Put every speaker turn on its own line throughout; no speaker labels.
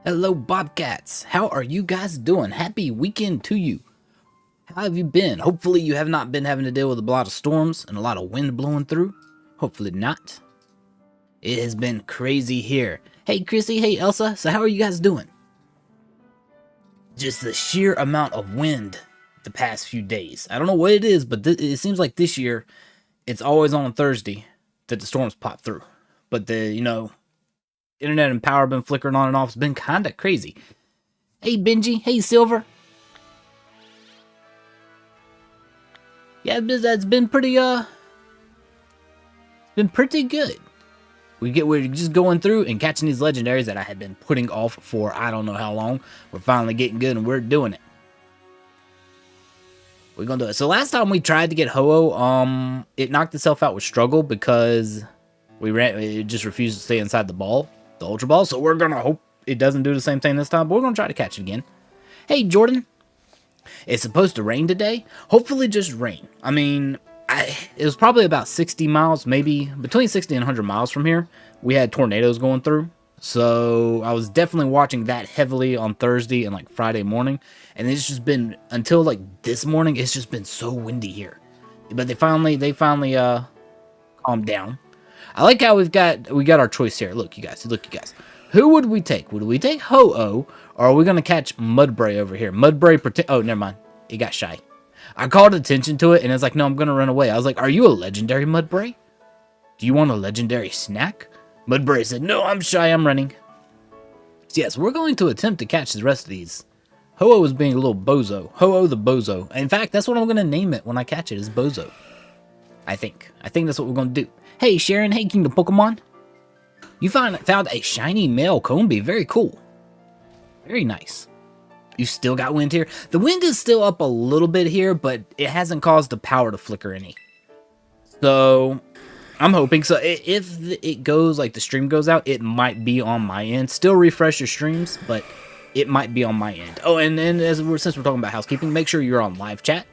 Hello, Bobcats. How are you guys doing? Happy weekend to you. How have you been? Hopefully you have not been having to deal with a lot of storms and a lot of wind blowing through. Hopefully not. It has been crazy here. Hey, Chrissy. Hey, Elsa. So how are you guys doing? Just the sheer amount of wind the past few days. I don't know what it is, but it seems like this year it's always on a Thursday that the storms pop through. But internet and power have been flickering on and off. It's been kind of crazy. Hey, Benji. Hey, Silver. Yeah, that's been pretty good. We're just going through and catching these legendaries that I had been putting off for I don't know how long. We're finally getting good and we're doing it. We're gonna do it. So last time we tried to get Ho-Oh, it knocked itself out with struggle because it just refused to stay inside the ball, the Ultra Ball. So we're gonna hope it doesn't do the same thing this time, but we're gonna try to catch it again. Hey, Jordan. It's supposed to rain today. Hopefully just rain. I mean, it was probably about 60 miles, maybe between 60 and 100 miles from here. We had tornadoes going through. So I was definitely watching that heavily on Thursday and like Friday morning. And it's just been, until like this morning, it's just been so windy here. But they finally calmed down. I like how we got our choice here. Look, you guys. Who would we take? Would we take Ho-Oh, or are we going to catch Mudbray over here? Mudbray, oh, never mind. He got shy. I called attention to it, and it's like, no, I'm going to run away. I was like, are you a legendary, Mudbray? Do you want a legendary snack? Mudbray said, no, I'm shy, I'm running. So yes, we're going to attempt to catch the rest of these. Ho-Oh is being a little bozo. Ho-Oh the bozo. In fact, that's what I'm going to name it when I catch it, is bozo. I think that's what we're going to do. Hey, Sharon. Hey, Kingdom Pokemon. You found a shiny male Combee. Very cool. Very nice. You still got wind here. The wind is still up a little bit here, but it hasn't caused the power to flicker any. So I'm hoping. So if it goes like the stream goes out, it might be on my end. Still refresh your streams, but it might be on my end. Oh, and then since we're talking about housekeeping, make sure you're on live chat.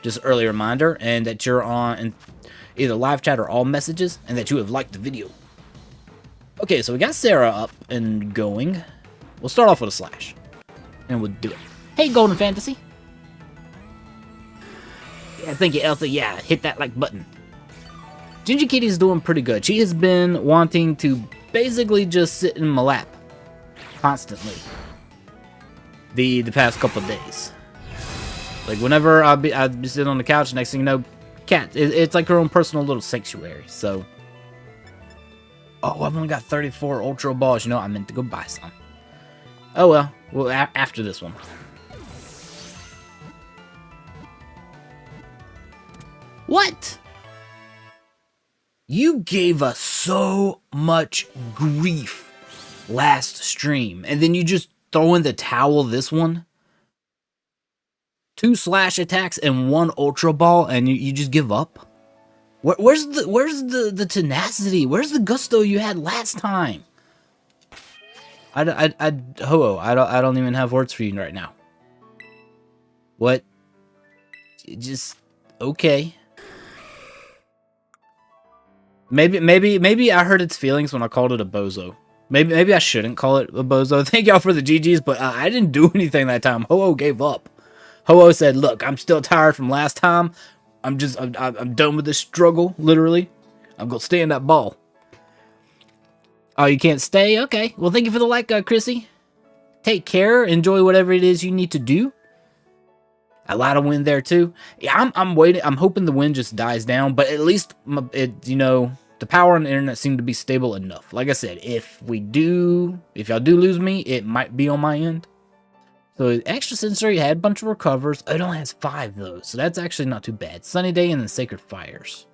Just an early reminder, and that you're on either live chat or all messages, and that you have liked the video. Okay, so we got Sarah up and going. We'll start off with a slash. And we'll do it. Hey, Golden Fantasy. Yeah, thank you, Elsa. Yeah, hit that like button. Ginger Kitty's doing pretty good. She has been wanting to basically just sit in my lap. Constantly. The past couple of days. Like, whenever I'd be sitting on the couch, next thing you know, cat. It's like her own personal little sanctuary, so... Oh, I've only got 34 Ultra Balls. You know, I meant to go buy some. Oh, well, after this one. What? You gave us so much grief last stream, and then you just throw in the towel this one? 2 slash attacks and 1 Ultra Ball, and you just give up? Where's the tenacity? Where's the gusto you had last time? Ho-Oh, I don't even have words for you right now. What? Just okay. Maybe I hurt its feelings when I called it a bozo. Maybe I shouldn't call it a bozo. Thank y'all for the GGs, but I didn't do anything that time. Ho-Oh gave up. Ho-Oh said, "Look, I'm still tired from last time. I'm done with this struggle, literally. I'm gonna stay in that ball." Oh, you can't stay? Okay. Well, thank you for the like, Chrissy. Take care. Enjoy whatever it is you need to do. A lot of wind there too. Yeah, I'm waiting. I'm hoping the wind just dies down, but at least the power on the internet seemed to be stable enough. Like I said, if y'all do lose me, it might be on my end. So extra sensory had a bunch of recovers. It only has 5 though, so that's actually not too bad. Sunny Day and then Sacred Fires.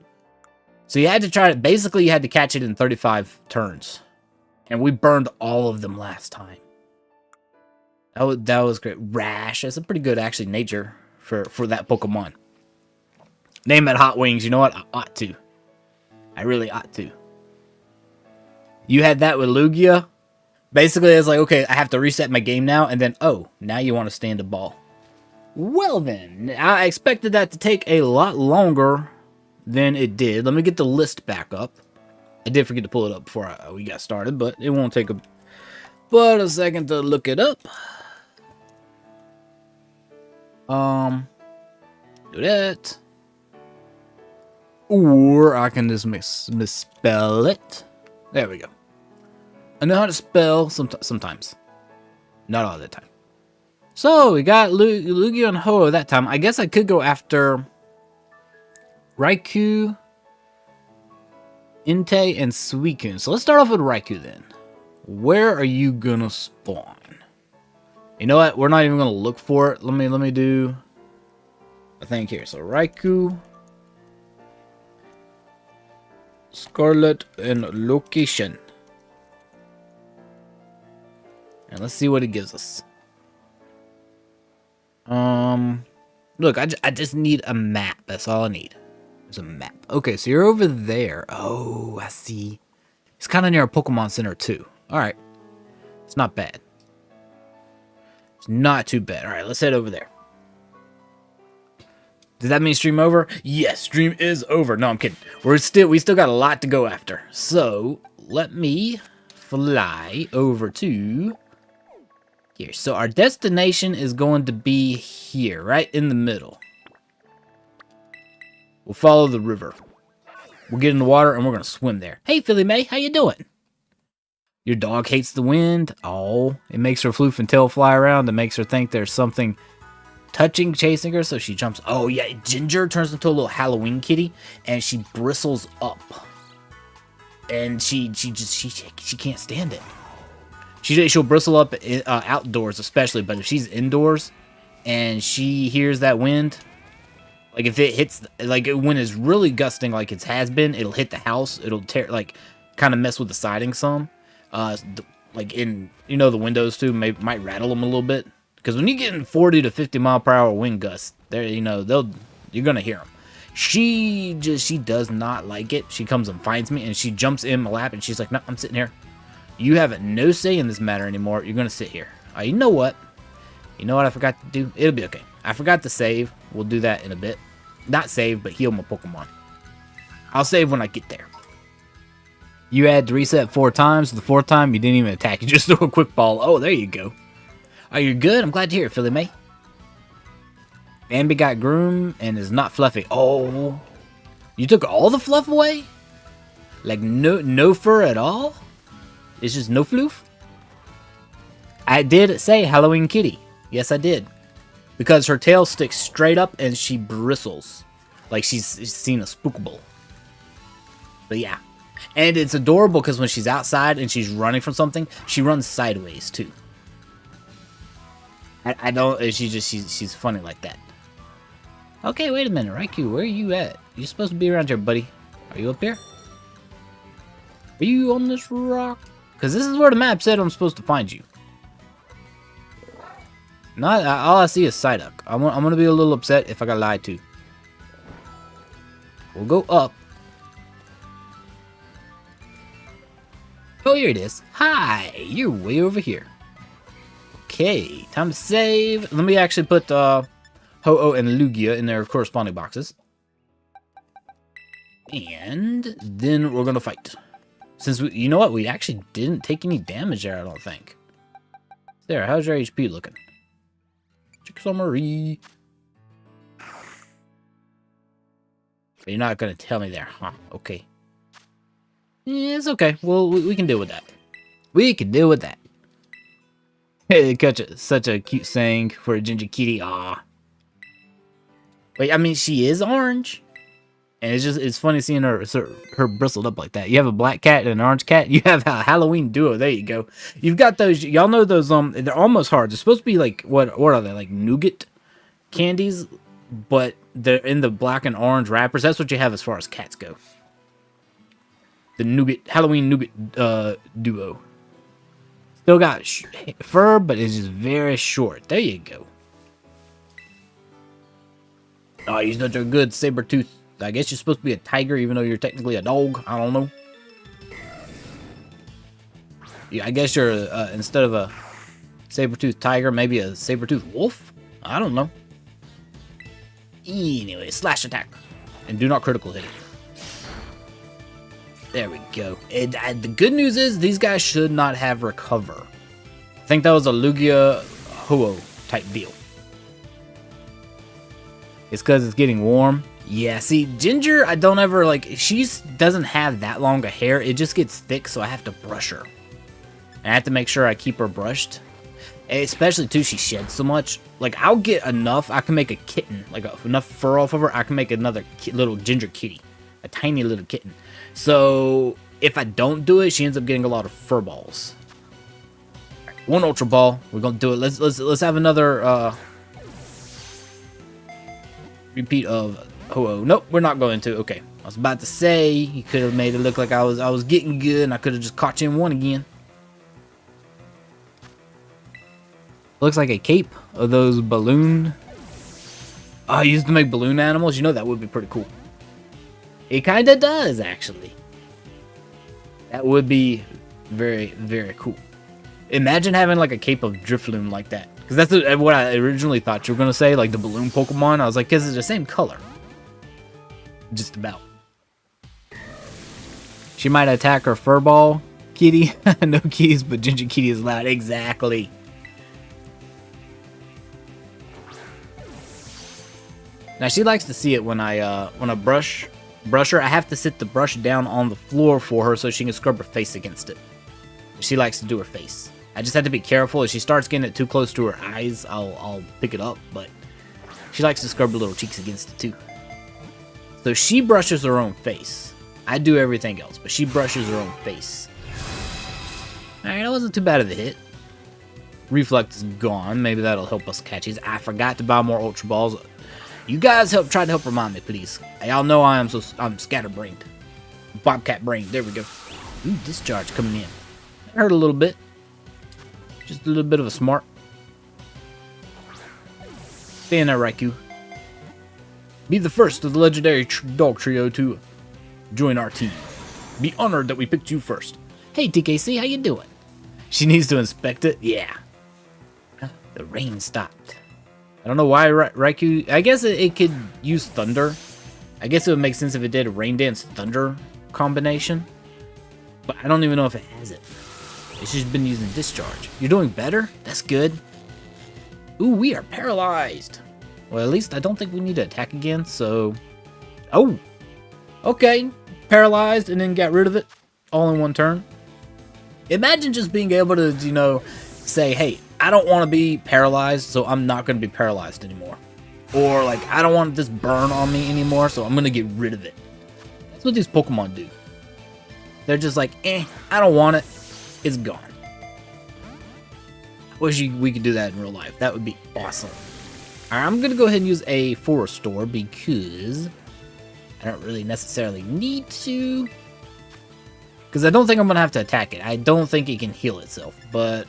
So you had to try it. Basically, you had to catch it in 35 turns, and we burned all of them last time. That was great. Rash. That's a pretty good actually nature for that Pokemon. Name it Hot Wings. You know what? I ought to. I really ought to. You had that with Lugia. Basically, it's like, okay, I have to reset my game now, and then, oh, now you want to stand a ball. Well then, I expected that to take a lot longer than it did. Let me get the list back up. I did forget to pull it up before we got started, but it won't take but a second to look it up. Do that. Or I can just misspell it. There we go. I know how to spell sometimes. Not all the time. So, we got Lugia and Ho that time. I guess I could go after Raikou, Entei, and Suicune. So, let's start off with Raikou then. Where are you gonna spawn? You know what? We're not even gonna look for it. Let me do a thing here. So, Raikou, Scarlet, and location. And let's see what it gives us. Look, I just need a map. That's all I need. There's a map. Okay, so you're over there. Oh, I see. It's kind of near a Pokemon Center too. All right, it's not bad. It's not too bad. All right, let's head over there. Does that mean stream over? Yes, stream is over. No, I'm kidding. We still got a lot to go after. So let me fly over to here. So our destination is going to be here, right in the middle. We'll follow the river. We'll get in the water and we're gonna swim there. Hey, Philly May, how you doing? Your dog hates the wind. Oh, it makes her floof and tail fly around. It makes her think there's something touching, chasing her, so she jumps. Oh yeah, Ginger turns into a little Halloween kitty, and she bristles up, and she can't stand it. She'll bristle up outdoors, especially, but if she's indoors and she hears that wind, like if it hits, like when it's really gusting, like it has been, it'll hit the house. It'll tear, like, kind of mess with the siding some. Like in, you know, the windows too, might rattle them a little bit. Because when you get in 40 to 50 mile per hour wind gusts, there, you know, you're gonna hear them. She does not like it. She comes and finds me, and she jumps in my lap, and she's like, "No, I'm sitting here. You have no say in this matter anymore. You're gonna sit here." You know what? You know what I forgot to do? It'll be okay. I forgot to save. We'll do that in a bit. Not save, but heal my Pokemon. I'll save when I get there. You had to reset 4 times. The 4th time, you didn't even attack. You just threw a quick ball. Oh, there you go. Oh, you're good? I'm glad to hear it, Philly May. Bambi got groom and is not fluffy. Oh, you took all the fluff away? Like no fur at all? It's just no floof? I did say Halloween kitty. Yes, I did. Because her tail sticks straight up and she bristles. Like she's seen a spookable. But yeah. And it's adorable because when she's outside and she's running from something, she runs sideways too. I don't. She's funny like that. Okay, wait a minute, Raikou, where are you at? You're supposed to be around here, buddy. Are you up here? Are you on this rock? Because this is where the map said I'm supposed to find you. Not all I see is Psyduck. I'm gonna be a little upset if I got lied to. We'll go up. Oh, here it is. Hi, you're way over here. Okay, time to save. Let me actually put Ho-Oh and Lugia in their corresponding boxes. And then we're going to fight. Since, you know what? We actually didn't take any damage there, I don't think. There, how's your HP looking? Check summary. You're not going to tell me there, huh? Okay. Yeah, it's okay. Well, we can deal with that. We can deal with that. Such a cute saying for a ginger kitty. Aw. Wait, I mean, she is orange. And it's funny seeing her bristled up like that. You have a black cat and an orange cat. You have a Halloween duo. There you go. You've got those. Y'all know those. They're almost hard. They're supposed to be like what are they? Like nougat candies, but they're in the black and orange wrappers. That's what you have as far as cats go. The nougat Halloween nougat duo. Still got fur, but it's just very short. There you go. Oh, you're such a good saber-tooth. I guess you're supposed to be a tiger, even though you're technically a dog. I don't know. Yeah, I guess you're instead of a saber-tooth tiger, maybe a saber-tooth wolf. I don't know. Anyway, slash attack, and do not critical hit it. There we go. And the good news is these guys should not have recover. I think that was a Lugia Ho-Oh type deal. It's because it's getting warm. Yeah, see, Ginger, I don't ever, like, she doesn't have that long of hair. It just gets thick, so I have to brush her. And I have to make sure I keep her brushed. Especially, too, she sheds so much. Like, I'll get enough. I can make a kitten. Like, enough fur off of her. I can make another little ginger kitty. A tiny little kitten. So, if I don't do it, she ends up getting a lot of fur balls. Right, one Ultra Ball. We're going to do it. Let's have another, repeat of Ho-Oh. Nope, we're not going to. Okay. I was about to say, you could have made it look like I was getting good, and I could have just caught you in one again. Looks like a cape of those balloon. Oh, I used to make balloon animals. You know, that would be pretty cool. It kind of does, actually. That would be very, very cool. Imagine having like a cape of Drifloon like that. Because that's what I originally thought you were going to say, like the balloon Pokemon. I was like, because it's the same color. Just about. She might attack her furball kitty. No kitties, but Ginger Kitty is loud. Exactly. Now she likes to see it when I brush her. I have to sit the brush down on the floor for her so she can scrub her face against it. She likes to do her face. I just have to be careful. If she starts getting it too close to her eyes, I'll pick it up. But she likes to scrub her little cheeks against it too. So she brushes her own face. I do everything else, but she brushes her own face. Alright, that wasn't too bad of a hit. Reflect is gone. Maybe that'll help us catch these. I forgot to buy more Ultra Balls. You guys try to help remind me, please. Y'all know I'm scatterbrained. Bobcat brain. There we go. Ooh, discharge coming in. That hurt a little bit. Just a little bit of a smart. Stay in there, Raikou. Be the first of the legendary dog trio to join our team. Be honored that we picked you first. Hey, TKC, how you doing? She needs to inspect it? Yeah. The rain stopped. I don't know why Raikou... I guess it could use Thunder. I guess it would make sense if it did a Rain Dance Thunder combination. But I don't even know if it has it. It's just been using Discharge. You're doing better? That's good. Ooh, we are paralyzed. Well, at least I don't think we need to attack again, so... Oh! Okay. Paralyzed and then got rid of it all in one turn. Imagine just being able to, you know, say, hey, I don't want to be paralyzed, so I'm not going to be paralyzed anymore. Or, like, I don't want this burn on me anymore, so I'm going to get rid of it. That's what these Pokemon do. They're just like, I don't want it. It's gone. I wish we could do that in real life. That would be awesome. Alright, I'm going to go ahead and use a Forest Store because I don't really necessarily need to. Because I don't think I'm going to have to attack it. I don't think it can heal itself. But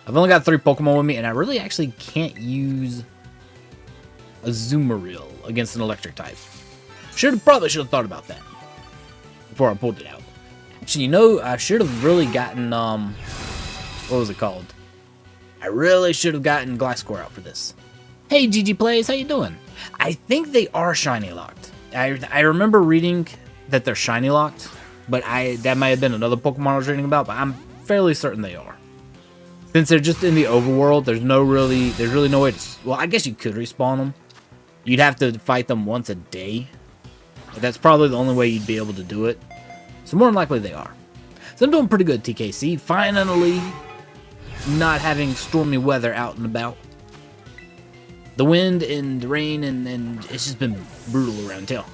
I've only got 3 Pokemon with me, and I really actually can't use a Azumarill against an electric type. Probably should have thought about that before I pulled it out. Actually, you know, I should have really gotten, what was it called? I really should have gotten Gliscor out for this. Hey, GG Plays, how you doing? I think they are shiny locked. I remember reading that they're shiny locked, but that might have been another Pokemon I was reading about, but I'm fairly certain they are. Since they're just in the overworld, there's really no way to... Well, I guess you could respawn them. You'd have to fight them once a day. But that's probably the only way you'd be able to do it. So more than likely they are. So I'm doing pretty good, TKC. Finally, not having stormy weather out and about. The wind and the rain and it's just been brutal around town.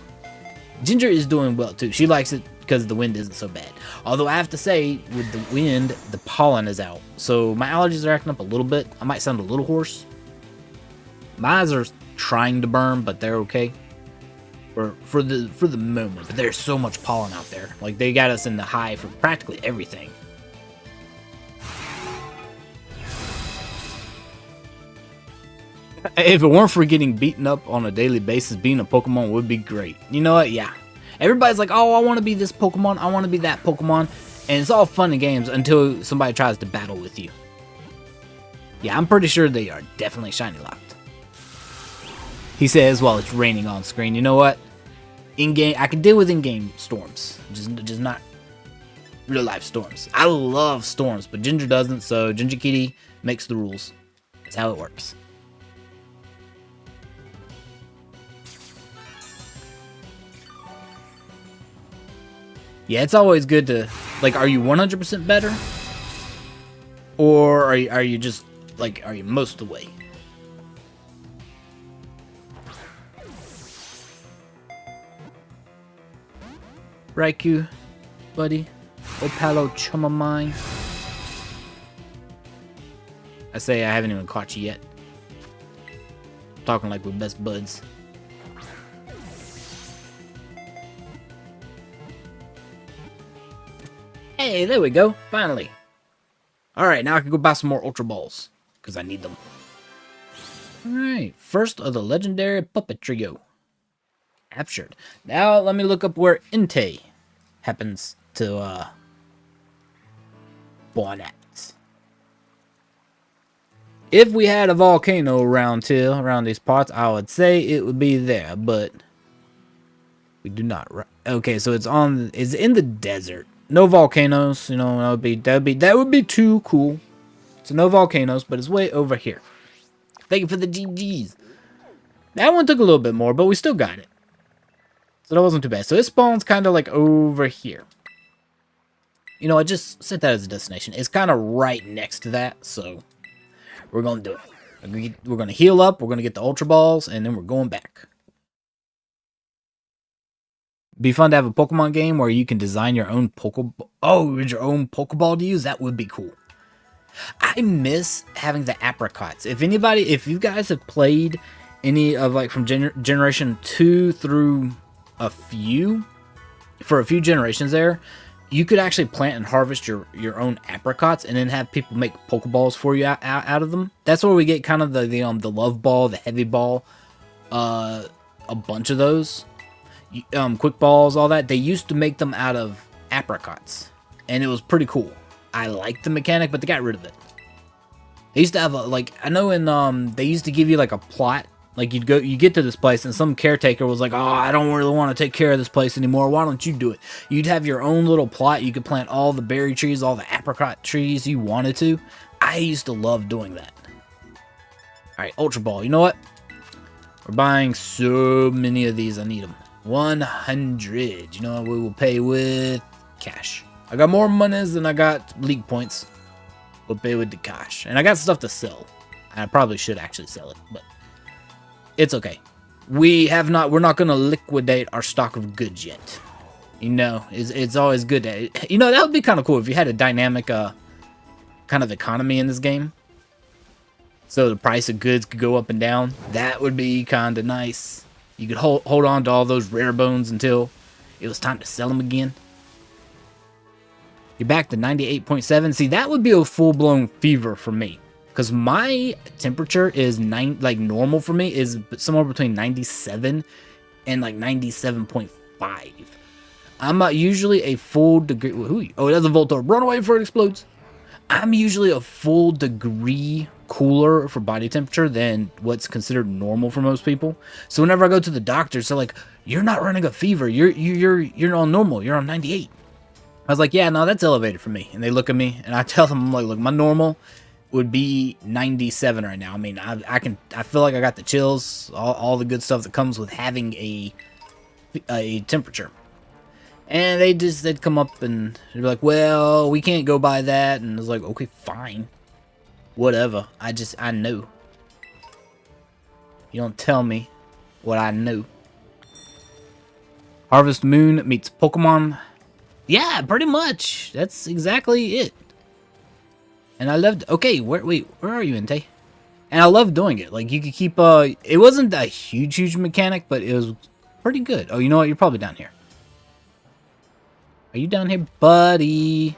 Ginger is doing well too. She likes it because the wind isn't so bad. Although I have to say, with the wind, the pollen is out. So my allergies are acting up a little bit. I might sound a little hoarse. My eyes are trying to burn, but they're okay. For the moment. But there's so much pollen out there. Like, they got us in the high for practically everything. If it weren't for getting beaten up on a daily basis, being a Pokemon would be great. You know what? Yeah. Everybody's like, oh, I want to be this Pokemon. I want to be that Pokemon. And it's all fun and games until somebody tries to battle with you. Yeah, I'm pretty sure they are definitely shiny locked. He says while it's raining on screen. You know what? In-game, I can deal with in-game storms. Just not real-life storms. I love storms, but Ginger doesn't. So, Ginger Kitty, makes the rules. That's how it works. Yeah, it's always good to, like, are you 100% better? Or are you just, like, are you most of the way? Raikou, buddy. Opalo chum of mine. I say I haven't even caught you yet. I'm talking like we're best buds. Hey, there we go. Finally. Alright, now I can go buy some more Ultra Balls. Because I need them. Alright, first of the legendary puppet trio. Captured. Now, let me look up where Entei happens to, spawn at. If we had a volcano around here, around these parts, I would say it would be there, but we do not. Okay, so it's in the desert. No volcanoes, you know, that would be too cool. So no volcanoes, but it's way over here. Thank you for the GGs. That one took a little bit more, but we still got it. So that wasn't too bad. So it spawns kind of like over here. You know, I just set that as a destination. It's kind of right next to that, so we're going to do it. We're going to heal up, we're going to get the Ultra Balls, and then we're going back. Be fun to have a Pokemon game where you can design your own Pokeball. Oh, your own Pokeball to use? That would be cool. I miss having the apricots. If you guys have played any of, like, from Generation 2 through for a few generations there, you could actually plant and harvest your own apricots and then have people make Pokeballs for you out of them. That's where we get kind of the Love Ball, the Heavy Ball, a bunch of those. Quick Balls, all that. They used to make them out of apricots, and it was pretty cool. I liked the mechanic, but they got rid of it. They used to have I know in they used to give you like a plot. Like you get to this place, and some caretaker was like, "Oh, I don't really want to take care of this place anymore. Why don't you do it?" You'd have your own little plot. You could plant all the berry trees, all the apricot trees you wanted to. I used to love doing that. All right, Ultra Ball. You know what? We're buying so many of these. I need them. 100. You know what? We will pay with cash. I got more monies than I got league points. We'll pay with the cash, and I got stuff to sell. I probably should actually sell it, but it's okay. We're not gonna liquidate our stock of goods yet. You know, it's always good to, you know, that would be kind of cool if you had a dynamic kind of economy in this game. So the price of goods could go up and down. That would be kind of nice. You could hold on to all those rare bones until it was time to sell them again. You're back to 98.7. See, that would be a full-blown fever for me. Because my temperature is normal for me is somewhere between 97 and like 97.5. I'm usually a full degree. Oh, that's a Voltorb. Run away before it explodes. I'm usually a full degree cooler for body temperature than what's considered normal for most people. So whenever I go to the doctors, they're like, "You're not running a fever. You're on normal. You're on 98." I was like, "Yeah, no, that's elevated for me." And they look at me, and I tell them, I'm like, "Look, my normal would be 97 right now. I mean, I feel like I got the chills, all the good stuff that comes with having a temperature." And they'd come up and they'd be like, "Well, we can't go by that." And I was like, "Okay, fine. Whatever. I know. You don't tell me what I know." Harvest Moon meets Pokemon. Yeah, pretty much. That's exactly it. And I loved. Okay, where are you, Entei? And I love doing it. Like, you could keep. It wasn't a huge mechanic, but it was pretty good. Oh, you know what? You're probably down here. Are you down here, buddy?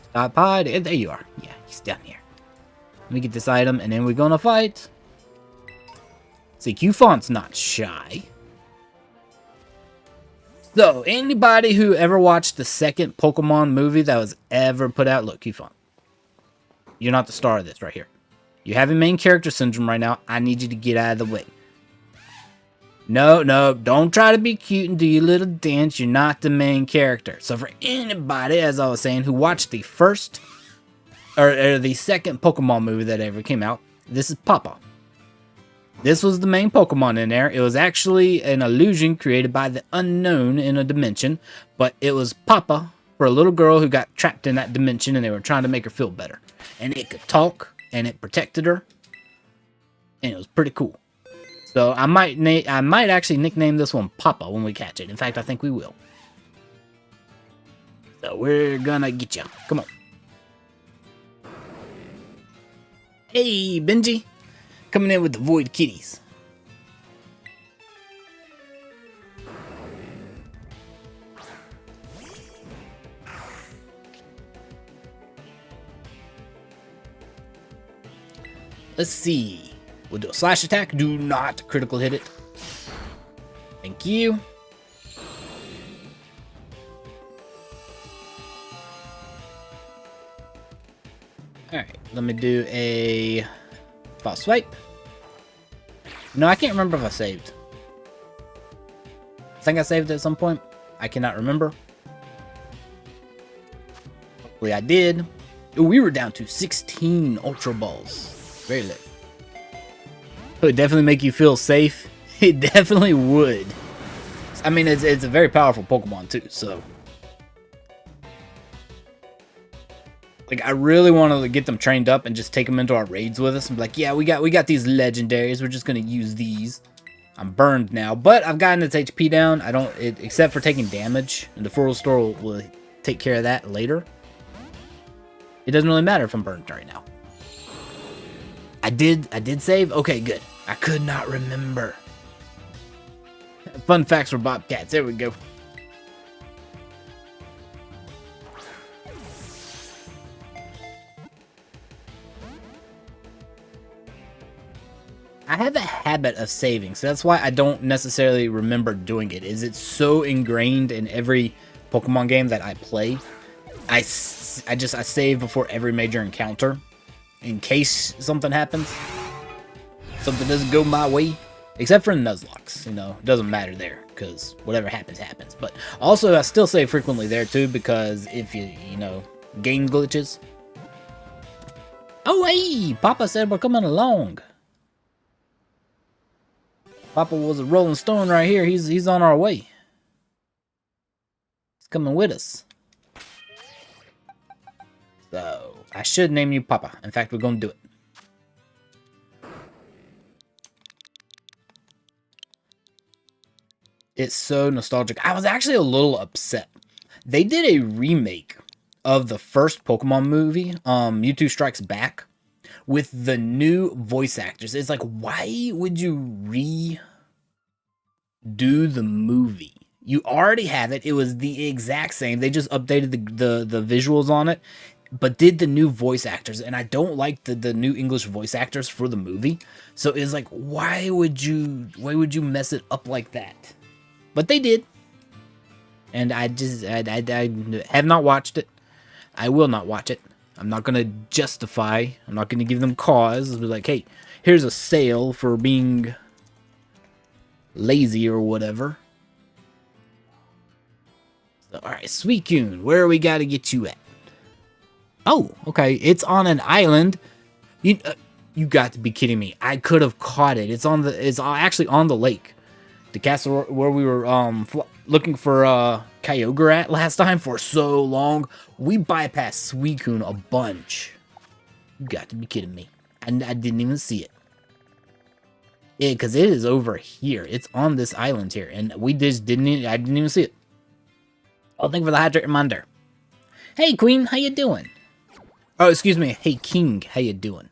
Stop hiding. There you are. Yeah, he's down here. Let me get this item, and then we're gonna fight. See, Q-Font's not shy. So, anybody who ever watched the second Pokemon movie that was ever put out, look, Q-Font. You're not the star of this right here. You're having main character syndrome right now. I need you to get out of the way. No, don't try to be cute and do your little dance. You're not the main character. So for anybody, as I was saying, who watched the first or the second Pokemon movie that ever came out. This is Papa. This was the main Pokemon in there. It was actually an illusion created by the unknown in a dimension, but it was Papa for a little girl who got trapped in that dimension, and they were trying to make her feel better. And it could talk, and it protected her, and it was pretty cool. So I might actually nickname this one Papa when we catch it. In fact, I think we will. So we're gonna get you. Come on. Hey, Benji. Coming in with the Void Kitties. Let's see. We'll do a slash attack. Do not critical hit it. Thank you. Alright, let me do a false swipe. No, I can't remember if I saved. I think I saved at some point. I cannot remember. Hopefully I did. Ooh, we were down to 16 Ultra Balls. Very lit. It would definitely make you feel safe. It definitely would. I mean, it's a very powerful Pokemon too, so. Like, I really want to get them trained up and just take them into our raids with us and be like, yeah, we got these legendaries. We're just going to use these. I'm burned now, but I've gotten its HP down. I don't, except for taking damage, and the Full Restore will take care of that later. It doesn't really matter if I'm burned right now. I did save? Okay, good. I could not remember. Fun facts for Bobcats. There we go. I have a habit of saving, so that's why I don't necessarily remember doing it. It's so ingrained in every Pokemon game that I play. I save before every major encounter in case something happens. Something doesn't go my way. Except for Nuzlocke, you know, it doesn't matter there because whatever happens, happens. But also, I still save frequently there too because if you know, game glitches. Oh, hey, Papa said we're coming along. Papa was a rolling stone right here. He's on our way. He's coming with us. So, I should name you Papa. In fact, we're going to do it. It's so nostalgic. I was actually a little upset. They did a remake of the first Pokemon movie, Mewtwo Strikes Back, with the new voice actors. It's like, why would you redo the movie? You already have it. It was the exact same. They just updated the visuals on it, but did the new voice actors. And I don't like the new English voice actors for the movie. So it's like, why would you mess it up like that? But they did. And I have not watched it. I will not watch it. I'm not going to justify. I'm not going to give them cause. Be like, hey, here's a sale for being lazy or whatever. So, all right, Suicune, where we got to get you at? Oh, okay. It's on an island. You got to be kidding me. I could have caught it. It's actually on the lake. The castle where we were looking for Kyogre at last time for so long. We bypassed Suicune a bunch. You got to be kidding me. And I didn't even see it. Yeah, because it is over here. It's on this island here. And we just I didn't even see it. Oh, thank you for the hydrate reminder. Hey, Queen, how you doing? Oh, excuse me. Hey, King, how you doing?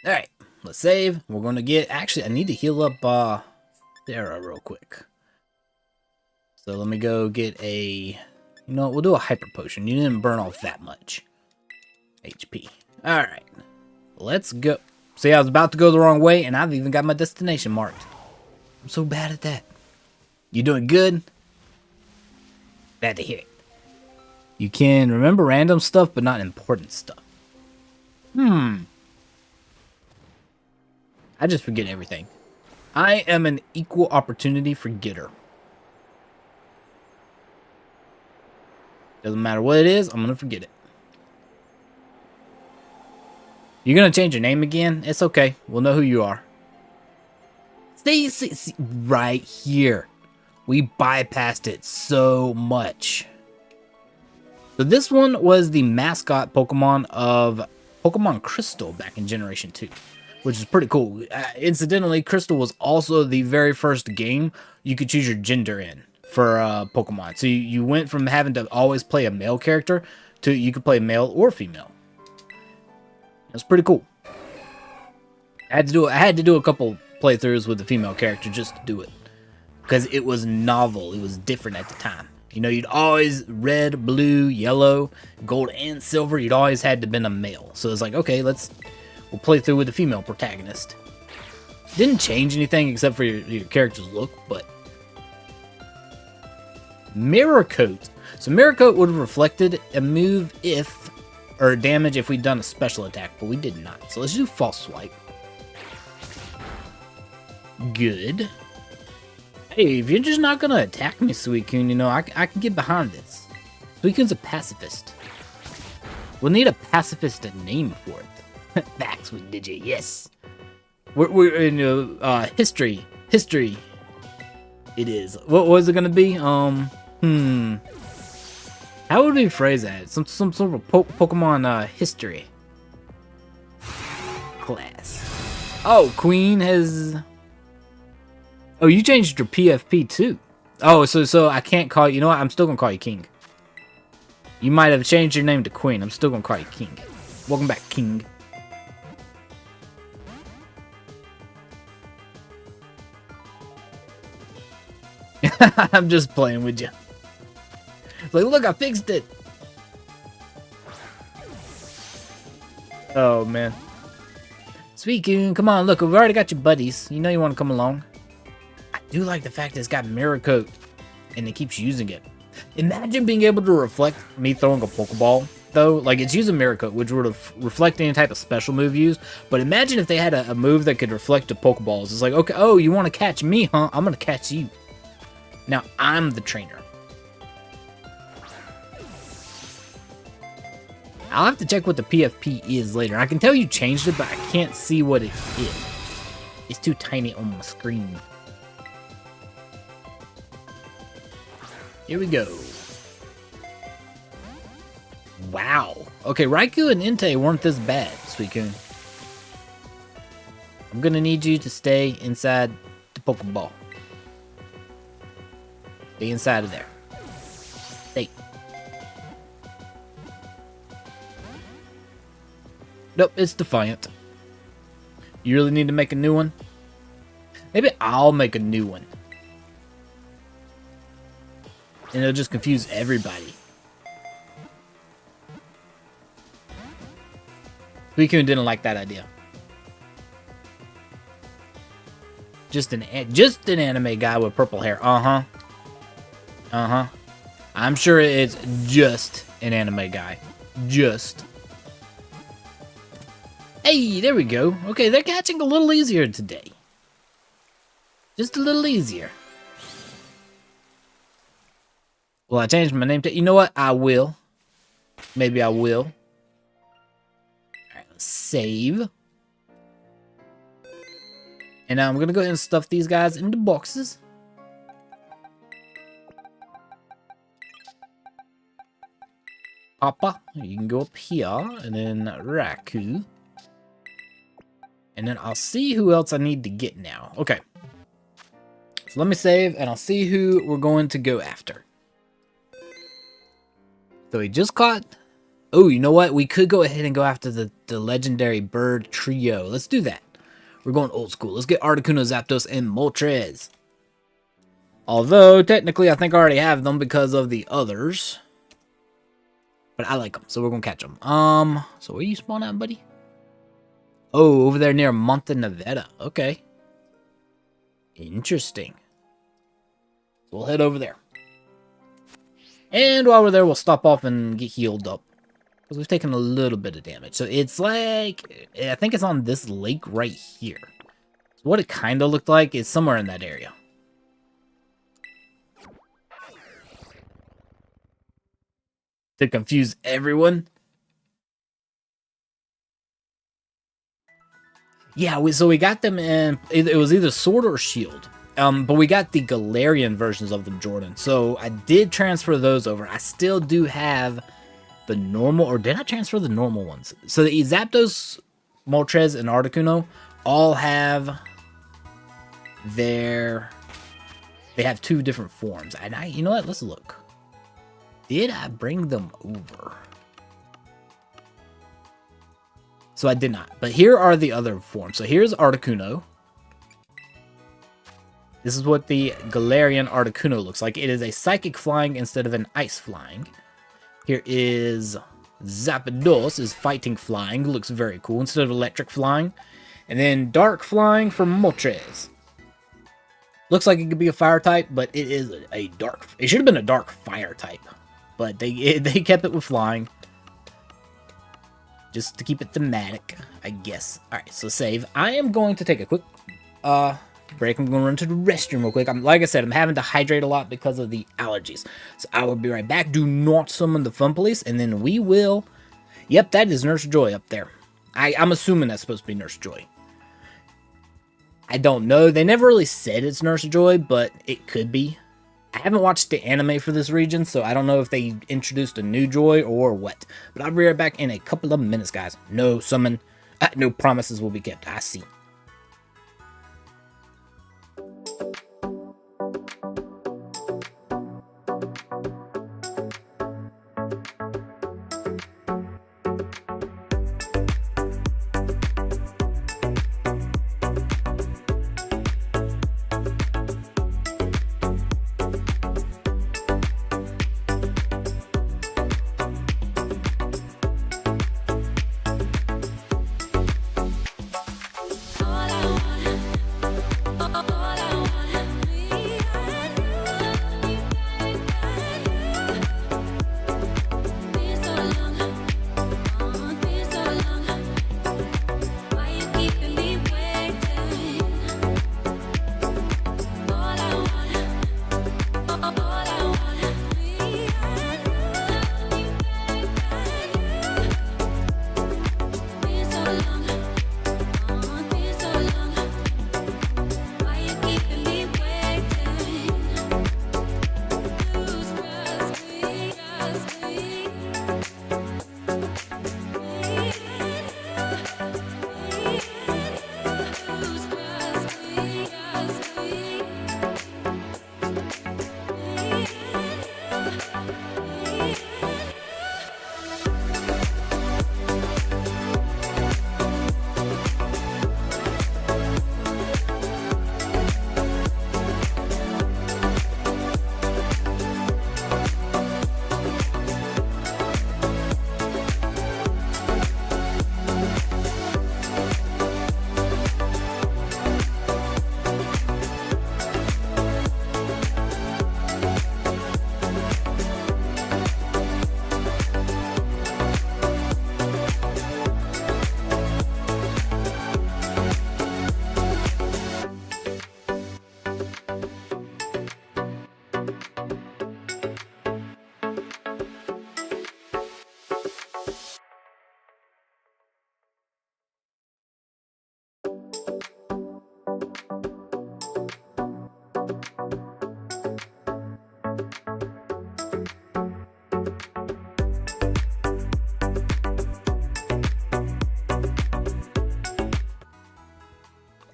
Alright, let's save. We're going to get... Actually, I need to heal up Sarah real quick. So let me go get a... You know what, we'll do a Hyper Potion. You didn't burn off that much HP. Alright, let's go. See, I was about to go the wrong way, and I've even got my destination marked. I'm so bad at that. You doing good? Glad to hear it. You can remember random stuff, but not important stuff. I just forget everything. I am an equal opportunity forgetter. Doesn't matter what it is, I'm gonna forget it. You're gonna change your name again? It's okay. We'll know who you are. See, right here. We bypassed it so much. So this one was the mascot Pokemon of Pokemon Crystal back in Generation 2, which is pretty cool. Incidentally, Crystal was also the very first game you could choose your gender in for Pokemon. So you went from having to always play a male character to you could play male or female. That's pretty cool. I had to do a couple playthroughs with the female character just to do it, because it was novel. It was different at the time. You know, you'd always red, blue, yellow, gold, and silver. You'd always had to been a male. So it's like, okay, we'll play through with the female protagonist. Didn't change anything except for your character's look, but Mirror Coat. So Mirror Coat would have reflected a move or damage if we'd done a special attack, but we did not. So let's do False Swipe. Good. Hey, if you're just not gonna attack me, Suicune, you know, I can get behind this. Suicune's a pacifist. We'll need a pacifist name for it. Facts with Digit, yes. We're in history. History. It is. What was it gonna be? How would we phrase that? Some sort of Pokemon history class. Oh, Queen has. Oh, you changed your PFP too. Oh, so I can't call you. You know what? I'm still gonna call you King. You might have changed your name to Queen. I'm still gonna call you King. Welcome back, King. I'm just playing with you. It's like, look, I fixed it. Oh man. Suicune, come on, look, we've already got your buddies. You know you want to come along. I do like the fact that it's got Mirror Coat and it keeps using it. Imagine being able to reflect me throwing a Pokeball, though. Like, it's using Mirror Coat, which would reflect any type of special move used. But imagine if they had a move that could reflect the Pokeballs. It's like, okay, oh, you want to catch me, huh? I'm going to catch you. Now, I'm the trainer. I'll have to check what the PFP is later. I can tell you changed it, but I can't see what it is. It's too tiny on my screen. Here we go. Wow. Okay, Raikou and Entei weren't this bad, Suicune. I'm gonna need you to stay inside the Pokeball. Stay inside of there. Stay. Nope, it's Defiant. You really need to make a new one? Maybe I'll make a new one. And it'll just confuse everybody. Suicune didn't like that idea. Just an anime guy with purple hair. Uh-huh. Uh-huh. I'm sure it's just an anime guy. Just. Hey, there we go. Okay, they're catching a little easier today. Just a little easier. Well, I changed my name to... You know what? I will. Maybe I will. Alright, let's save. And now I'm going to go ahead and stuff these guys into boxes. Papa, you can go up here. And then Raikou. And then I'll see who else I need to get now. Okay. So let me save, and I'll see who we're going to go after. So we just caught... Oh, you know what? We could go ahead and go after the legendary bird trio. Let's do that. We're going old school. Let's get Articuno, Zapdos, and Moltres. Although, technically, I think I already have them because of the others. But I like them, so we're going to catch them. So where you spawn at, buddy? Oh, over there near Monte Nevada. Okay. Interesting. So we'll head over there. And while we're there, we'll stop off and get healed up. Because we've taken a little bit of damage. So it's like... I think it's on this lake right here. So What it kind of looked like is somewhere in that area. To confuse everyone. Yeah, so we got them in, it was either sword or shield. But we got the Galarian versions of them, Jordan. So I did transfer those over. I still do have the normal, or did I transfer the normal ones? So the Zapdos, Moltres, and Articuno all have they have 2 different forms. And you know what? Let's look. Did I bring them over? So I did not. But here are the other forms. So here's Articuno. This is what the Galarian Articuno looks like. It is a psychic flying instead of an ice flying. Here is Zapdos, is fighting flying. Looks very cool instead of electric flying. And then dark flying for Moltres. Looks like it could be a fire type, but it is a dark. It should have been a dark fire type, but they kept it with flying. Just to keep it thematic, I guess. Alright, so save. I am going to take a quick break. I'm going to run to the restroom real quick. Like I said, I'm having to hydrate a lot because of the allergies. So I will be right back. Do not summon the Fun Police, and then we will... Yep, that is Nurse Joy up there. I'm assuming that's supposed to be Nurse Joy. I don't know. They never really said it's Nurse Joy, but it could be. I haven't watched the anime for this region, so I don't know if they introduced a new Joy or what. But I'll be right back in a couple of minutes, guys. No summon, no promises will be kept. I see.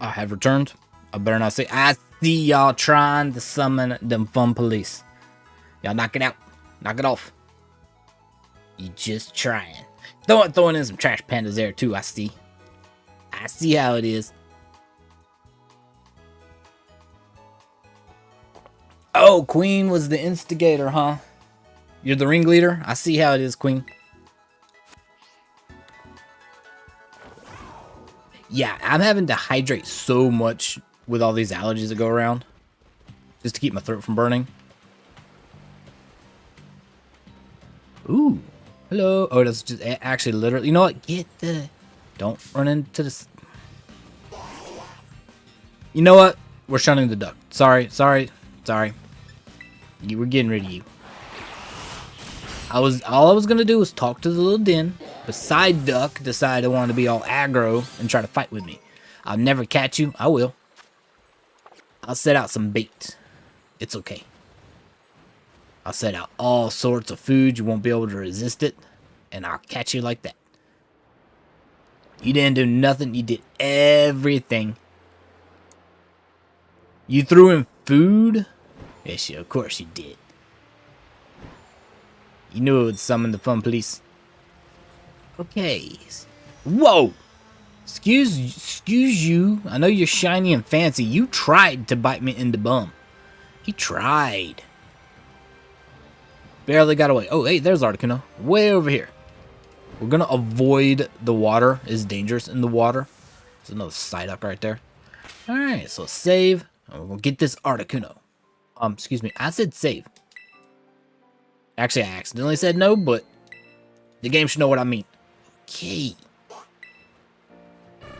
I have returned. I better not say. I see y'all trying to summon them Fun Police. Y'all knock it out. Knock it off. You just trying. Throwing in some trash pandas there too, I see. I see how it is. Oh, Queen was the instigator, huh? You're the ringleader? I see how it is, Queen. Yeah, I'm having to hydrate so much with all these allergies that go around. Just to keep my throat from burning. Ooh. Hello. Oh, that's just actually literally. You know what? Get the... Don't run into this. You know what? We're shunning the duck. Sorry. You were getting rid of you. All I was gonna do was talk to the little den, but side duck decided it wanted to be all aggro and try to fight with me. I'll never catch you. I will. I'll set out some bait. It's okay. I'll set out all sorts of food. You won't be able to resist it, and I'll catch you like that. You didn't do nothing. You did everything. You threw in food? Yes, of course you did. You knew it would summon the fun police. Okay. Whoa! Excuse you. I know you're shiny and fancy. You tried to bite me in the bum. He tried. Barely got away. Oh, hey, there's Articuno. Way over here. We're gonna avoid the water. It's dangerous in the water. There's another Psyduck right there. Alright, so save. And we're gonna get this Articuno. Excuse me. I said save. Actually, I accidentally said no, but the game should know what I mean. Okay.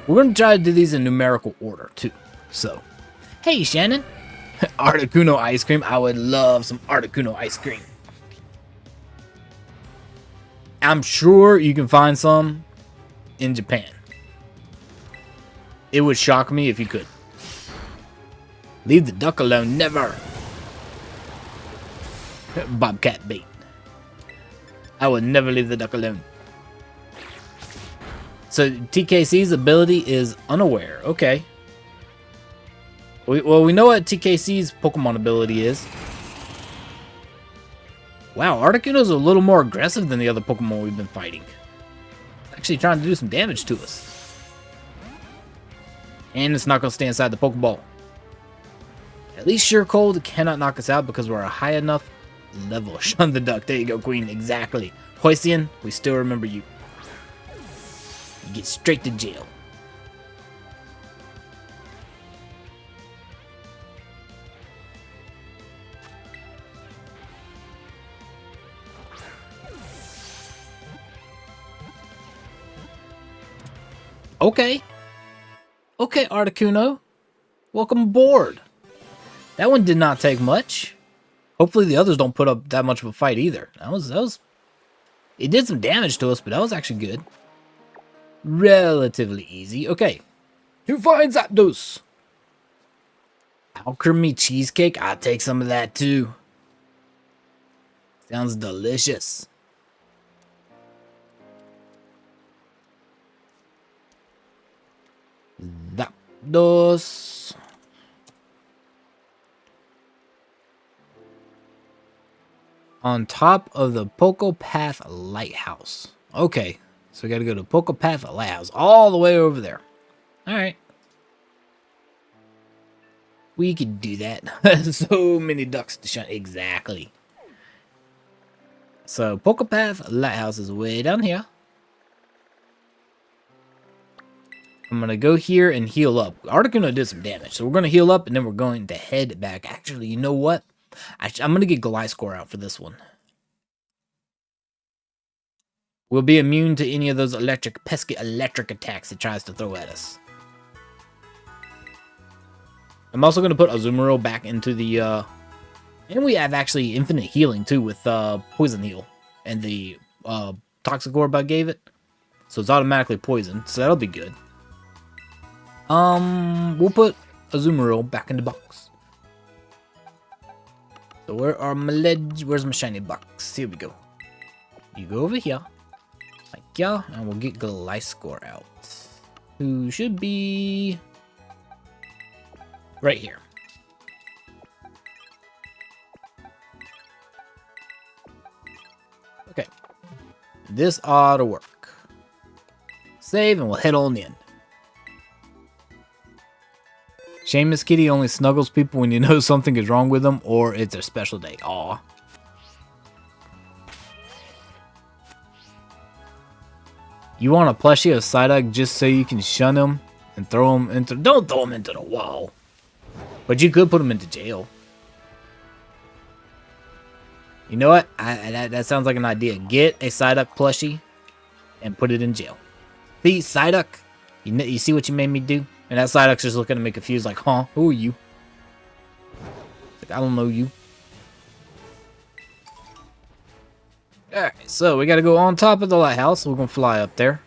We're gonna try to do these in numerical order, too. So, hey, Shannon. Articuno ice cream. I would love some Articuno ice cream. I'm sure you can find some in Japan. It would shock me if you could. Leave the duck alone, never. Bobcat bait. I would never leave the duck alone. So TKC's ability is unaware. Okay. Well, we know what TKC's Pokemon ability is. Wow, Articuno's a little more aggressive than the other Pokemon we've been fighting. It's actually trying to do some damage to us. And it's not going to stay inside the Pokeball. At least Sheer Cold cannot knock us out because we're a high enough level. Shun the duck. There you go, Queen. Exactly. Hoisian, we still remember you. You get straight to jail. Okay. Okay, Articuno. Welcome aboard. That one did not take much. Hopefully the others don't put up that much of a fight either. That was it did some damage to us, but that was actually good. Relatively easy. Okay. Who finds Zapdos? Alchemy cheesecake? I'll take some of that too. Sounds delicious. Zapdos. On top of the Pokepath Lighthouse. Okay, so we gotta go to Pokepath Lighthouse, all the way over there. Alright. We could do that. So many ducks to shun. Exactly. So, Pokepath Lighthouse is way down here. I'm gonna go here and heal up. Articuno did some damage, so we're gonna heal up and then we're going to head back. Actually, you know what? I'm gonna get Gliscor out for this one. We'll be immune to any of those pesky electric attacks it tries to throw at us. I'm also gonna put Azumarill back into the and we have actually infinite healing too with Poison Heal and the Toxic Orb I gave it. So it's automatically poisoned, so that'll be good. We'll put Azumarill back in the box. So where's my shiny box? Here we go. You go over here. Like yeah, and we'll get Gliscor out. Who should be right here. Okay. This ought to work. Save and we'll head on in. Seamus Kitty only snuggles people when you know something is wrong with them or it's their special day. Aw. You want a plushie of Psyduck just so you can shun him and throw him into... Don't throw him into the wall. But you could put him into jail. You know what? That sounds like an idea. Get a Psyduck plushie and put it in jail. See, Psyduck? You see what you made me do? And that Psyduck's just looking at me confused like, huh, who are you? Like, I don't know you. Alright, so we gotta go on top of the lighthouse. We're gonna fly up there.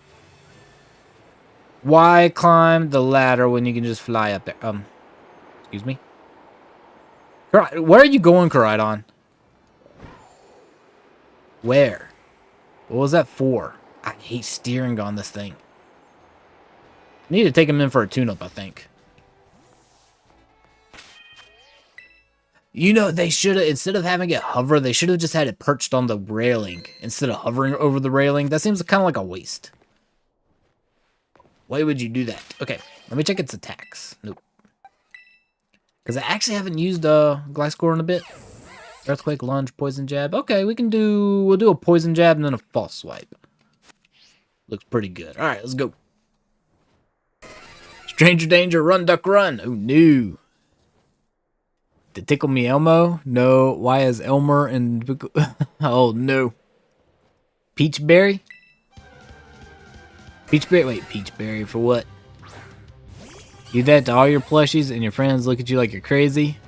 Why climb the ladder when you can just fly up there? Excuse me? Where are you going, Koraidon? Where? What was that for? I hate steering on this thing. I need to take him in for a tune-up, I think. You know, they should have, instead of having it hover, they should have just had it perched on the railing instead of hovering over the railing. That seems kind of like a waste. Why would you do that? Okay, let me check its attacks. Nope. Because I actually haven't used Gliscor in a bit. Earthquake, lunge, poison jab. Okay, we'll do a poison jab and then a false swipe. Looks pretty good. All right, let's go. Stranger danger, run, duck, run. Oh, no. Did Tickle Me Elmo? No. Why is Elmer and... oh, no. Peachberry? Peachberry? Wait, Peachberry for what? You do that to all your plushies and your friends look at you like you're crazy?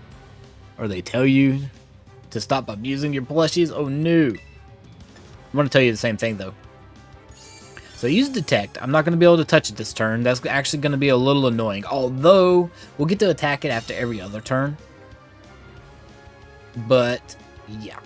Or they tell you to stop abusing your plushies? Oh, no. I'm going to tell you the same thing, though. So use Detect. I'm not going to be able to touch it this turn. That's actually going to be a little annoying. Although, we'll get to attack it after every other turn. But, yeah.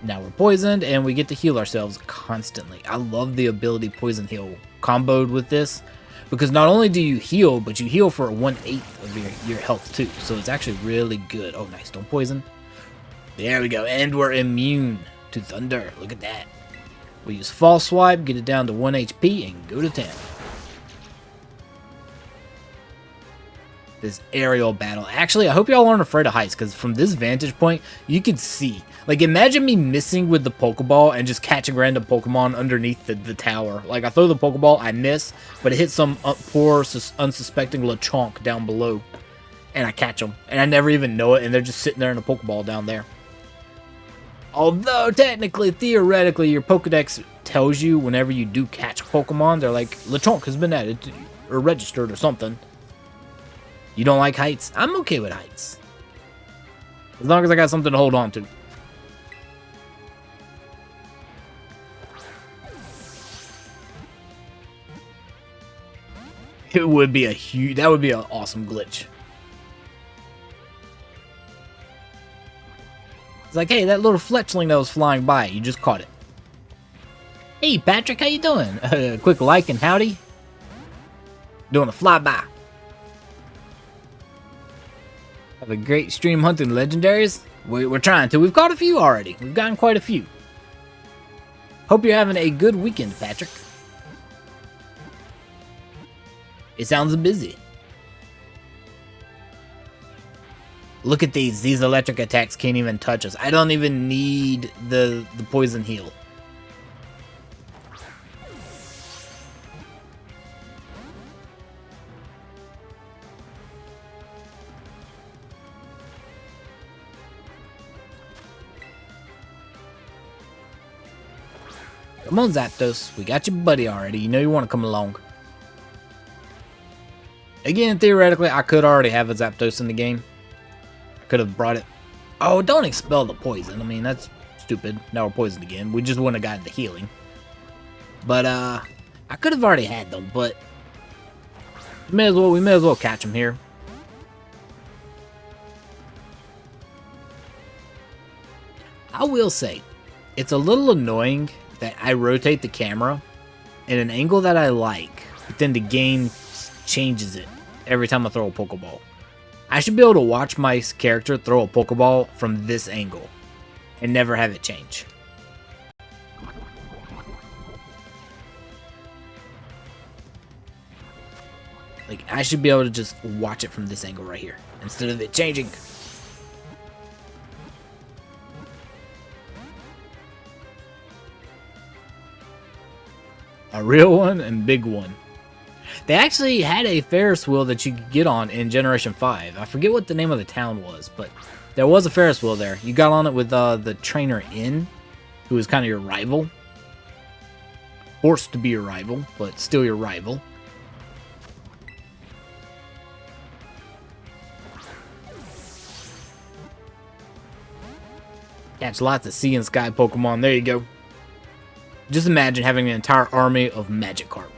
Now we're poisoned, and we get to heal ourselves constantly. I love the ability Poison Heal comboed with this. Because not only do you heal, but you heal for 1/8 of your health, too. So it's actually really good. Oh, nice. Don't poison. There we go. And we're immune to Thunder. Look at that. We use False Swipe, get it down to 1 HP, and go to 10. This aerial battle. Actually, I hope y'all aren't afraid of heights, because from this vantage point, you can see. Like, imagine me missing with the Pokeball and just catching random Pokemon underneath the tower. Like, I throw the Pokeball, I miss, but it hits some poor, unsuspecting Lechonk down below. And I catch them. And I never even know it, and they're just sitting there in a Pokeball down there. Although, technically, theoretically, your Pokedex tells you whenever you do catch a Pokemon, they're like, Lechonk has been added or registered or something. You don't like heights? I'm okay with heights. As long as I got something to hold on to. It would be that would be an awesome glitch. It's like, hey, that little fletchling that was flying by, you just caught it. Hey, Patrick, how you doing? Quick like and howdy. Doing a flyby. Have a great stream hunting legendaries. We're trying to. We've caught a few already. We've gotten quite a few. Hope you're having a good weekend, Patrick. It sounds busy. Look at these. These electric attacks can't even touch us. I don't even need the poison heal. Come on, Zapdos. We got your buddy already. You know you want to come along. Again, theoretically, I could already have a Zapdos in the game. I could have brought it. Oh, don't expel the poison. I mean, that's stupid. Now we're poisoned again. We just wouldn't have gotten the healing. But, I could have already had them, but we may as well catch them here. I will say, it's a little annoying that I rotate the camera at an angle that I like, but then the game changes it every time I throw a Pokeball. I should be able to watch my character throw a Pokeball from this angle and never have it change. Like, I should be able to just watch it from this angle right here instead of it changing. A real one and big one. They actually had a Ferris wheel that you could get on in Generation 5. I forget what the name of the town was, but there was a Ferris wheel there. You got on it with the trainer In, who was kind of your rival. Forced to be your rival, but still your rival. Catch lots of sea and sky Pokemon. There you go. Just imagine having an entire army of Magikarp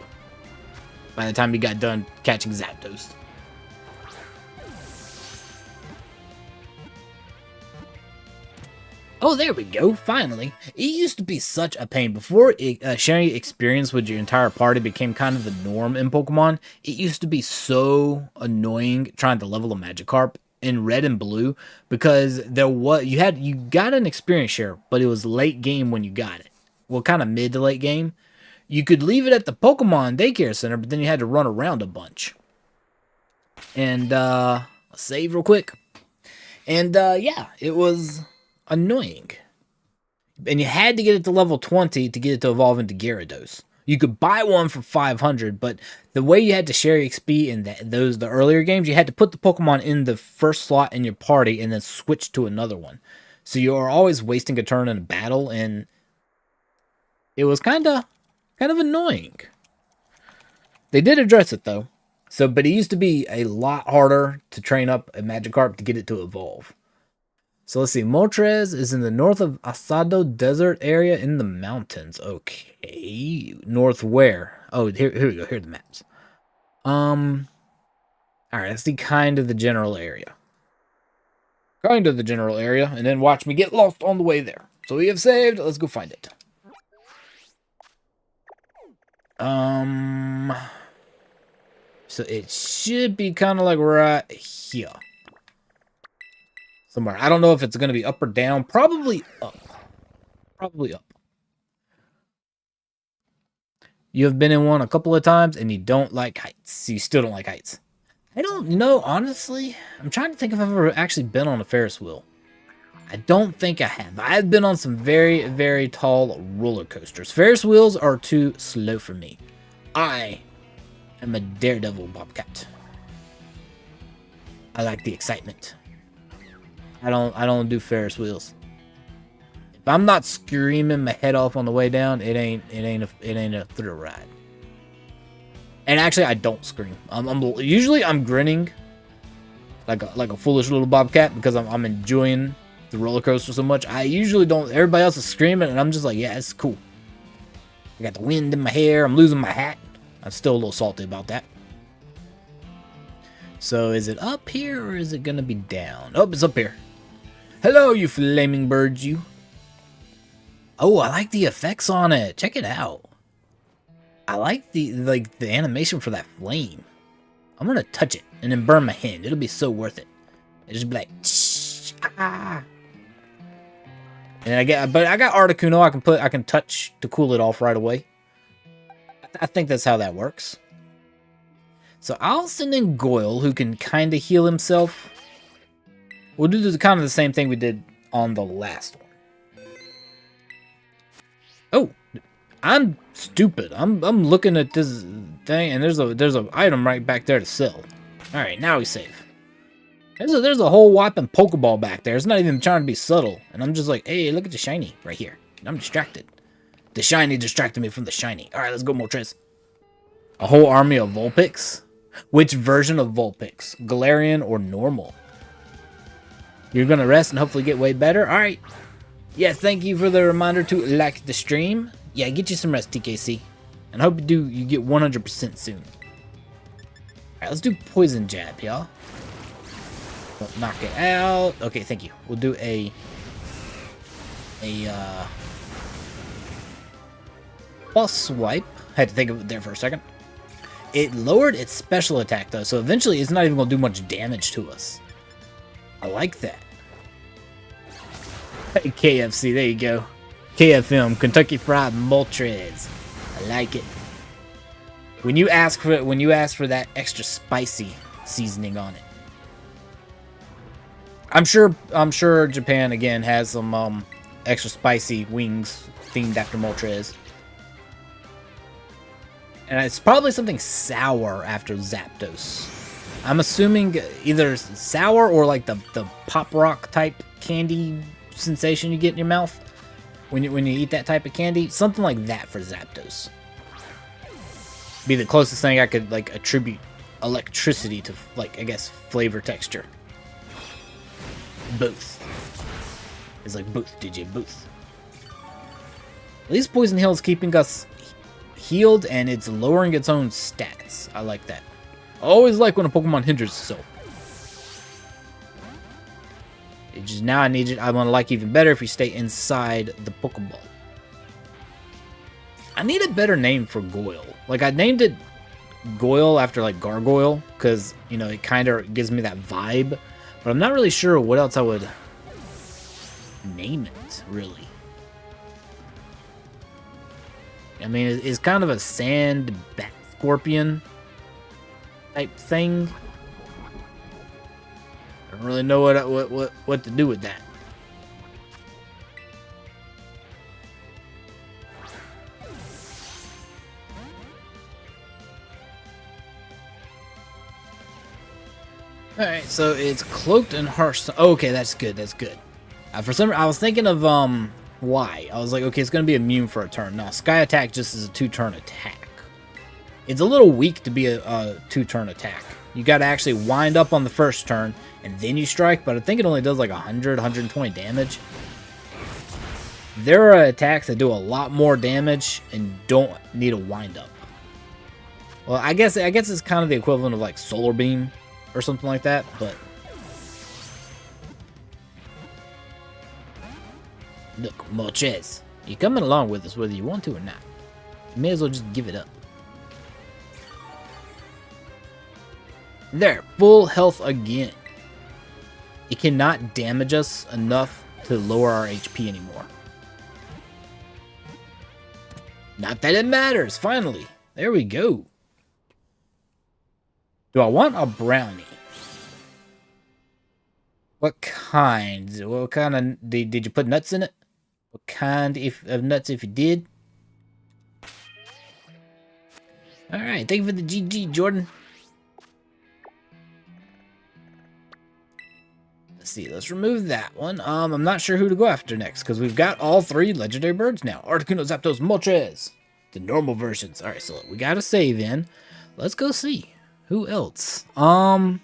by the time you got done catching Zapdos. Oh, there we go, finally. It used to be such a pain. Before sharing experience with your entire party became kind of the norm in Pokemon, it used to be so annoying trying to level a Magikarp in red and blue, because you got an experience share, but it was late game when you got it. Well, kind of mid to late game. You could leave it at the Pokemon Daycare Center, but then you had to run around a bunch. And, save real quick. And, yeah, it was annoying. And you had to get it to level 20 to get it to evolve into Gyarados. You could buy one for 500, but the way you had to share XP in the earlier games, you had to put the Pokemon in the first slot in your party and then switch to another one. So you are always wasting a turn in a battle, and it was kind of annoying. They did address it though. But it used to be a lot harder to train up a Magikarp to get it to evolve. So let's see. Moltres is in the north of Asado Desert area in the mountains. Okay. North where? Oh, here we go. Here are the maps. Alright, that's kind of the general area. Kind of the general area. And then watch me get lost on the way there. So we have saved. Let's go find it. So it should be kind of like right here. Somewhere. I don't know if it's going to be up or down. Probably up. Probably up. You have been in one a couple of times and you don't like heights. You still don't like heights. I don't know, honestly. I'm trying to think if I've ever actually been on a Ferris wheel. I don't think I have. I've been on some very, very tall roller coasters. Ferris wheels are too slow for me. I am a daredevil bobcat. I like the excitement. I don't do Ferris wheels. If I'm not screaming my head off on the way down, it ain't a thrill ride. And actually, I don't scream. Usually I'm grinning like a foolish little bobcat because I'm enjoying the roller coaster so much. I usually don't. Everybody else is screaming, and I'm just like, yeah, it's cool. I got the wind in my hair. I'm losing my hat. I'm still a little salty about that. So is it up here or is it gonna be down? Oh, it's up here. Hello, you flaming birds, you. Oh, I like the effects on it. Check it out. I like the animation for that flame. I'm gonna touch it and then burn my hand. It'll be so worth it. It'll just be like, ah. And I got Articuno. I can touch to cool it off right away. I think that's how that works. So I'll send in Goyle, who can kind of heal himself. We'll do kind of the same thing we did on the last one. Oh, I'm stupid. I'm looking at this thing, and there's a item right back there to sell. All right, now we save. There's a whole whopping Pokeball back there. It's not even trying to be subtle, and I'm just like, hey, look at the shiny right here. I'm distracted. The shiny distracted me from the shiny. All right, let's go, Moltres. A whole army of Vulpix. Which version of Vulpix? Galarian or normal? You're gonna rest and hopefully get way better. All right. Yeah, thank you for the reminder to like the stream. Yeah, get you some rest, TKC. And I hope you get 100% soon. Alright, let's do Poison Jab, y'all. Knock it out. Okay, thank you. We'll do a Boss Swipe. Had to think of it there for a second. It lowered its special attack, though, so eventually it's not even going to do much damage to us. I like that. Hey, KFC, there you go. KFM, Kentucky Fried Moltres. I like it. When you ask for that extra spicy seasoning on it. I'm sure Japan again has some extra spicy wings themed after Moltres. And it's probably something sour after Zapdos. I'm assuming either sour or like the pop rock type candy sensation you get in your mouth when you eat that type of candy. Something like that for Zapdos. Be the closest thing I could like attribute electricity to, like, I guess flavor texture. Both. It's like both, DJ, both. At least Poison Heal is keeping us healed, and it's lowering its own stats. I like that. I always like when a Pokemon hinders itself. It just now I need it. I want to like even better if you stay inside the Pokeball. I need a better name for Goyle. Like, I named it Goyle after like Gargoyle because, you know, it kind of gives me that vibe, but I'm not really sure what else I would name it, really. I mean, it's kind of a sand bat scorpion type thing. I don't really know what to do with that. Alright, so it's cloaked and harsh. Okay, that's good, that's good. For some reason, I was thinking of, why? I was like, okay, it's going to be immune for a turn. No, Sky Attack just is a 2-turn attack. It's a little weak to be a 2-turn attack. You got to actually wind up on the first turn, and then you strike, but I think it only does like 100, 120 damage. There are attacks that do a lot more damage and don't need a wind up. Well, I guess it's kind of the equivalent of like Solar Beam or something like that, but look, Moltres, you're coming along with us whether you want to or not. You may as well just give it up. There, full health again. It cannot damage us enough to lower our HP anymore. Not that it matters, finally. There we go. Do I want a brownie? What kind? What kind of... Did you put nuts in it? What kind of nuts if you did? Alright, thank you for the GG, Jordan. Let's see, let's remove that one. I'm not sure who to go after next, because we've got all 3 legendary birds now. Articuno, Zapdos, Moltres. The normal versions. Alright, so we got a save in. Let's go see. Who else? I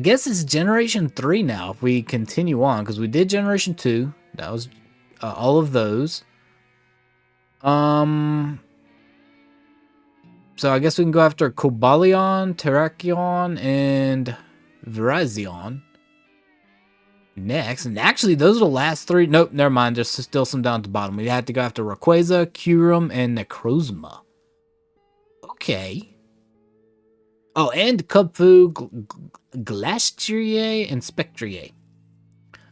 guess it's Generation 3 now, if we continue on, because we did Generation 2. That was all of those. So I guess we can go after Cobalion, Terrakion, and Virizion next. And actually, those are the last 3. Nope, never mind. There's still some down at the bottom. We had to go after Rayquaza, Kyurem, and Necrozma. Okay. Oh, and Kubfu, Glastrier, and Spectrier.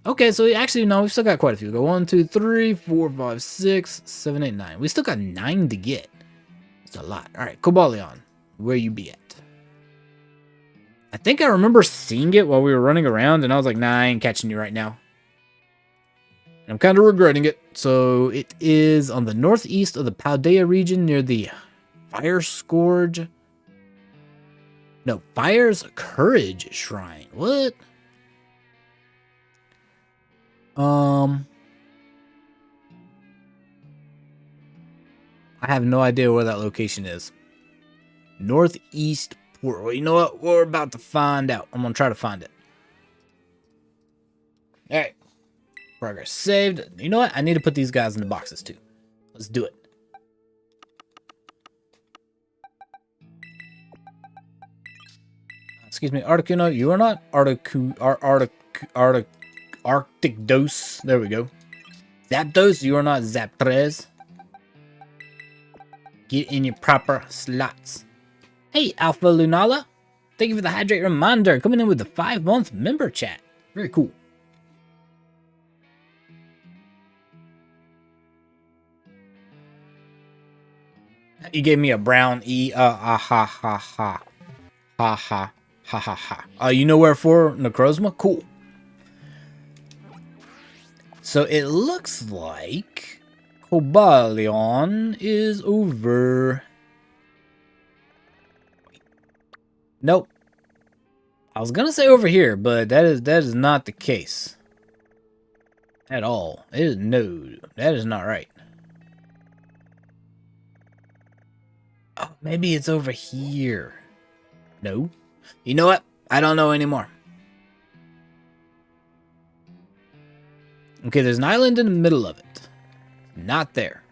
Okay, so actually, no, we've still got quite a few. Go 1, 2, 3, 4, 5, 6, 7, 8, 9. We still got 9 to get. It's a lot. Alright, Cobalion, where you be at? I think I remember seeing it while we were running around, and I was like, nah, I ain't catching you right now. I'm kind of regretting it. So, it is on the northeast of the Paldea region near the Fire Scourge. No, Fire's Courage Shrine. What? I have no idea where that location is. Northeast Port. Well, you know what? We're about to find out. I'm going to try to find it. Alright. Progress saved. You know what? I need to put these guys in the boxes too. Let's do it. Excuse me, Articuno, you are not Arctic Dose. There we go. Zapdos, you are not Zaptres. Get in your proper slots. Hey, Alpha Lunala. Thank you for the hydrate reminder. Coming in with the 5-month member chat. Very cool. You gave me a brown E. Ha ha ha. Ha ha. Ha ha ha. You know where for, Necrozma? Cool. So it looks like Cobalion is over. Nope. I was gonna say over here, but that is not the case. At all. It is no. That is not right. Oh, maybe it's over here. No. You know what? I don't know anymore. Okay, there's an island in the middle of it. Not there.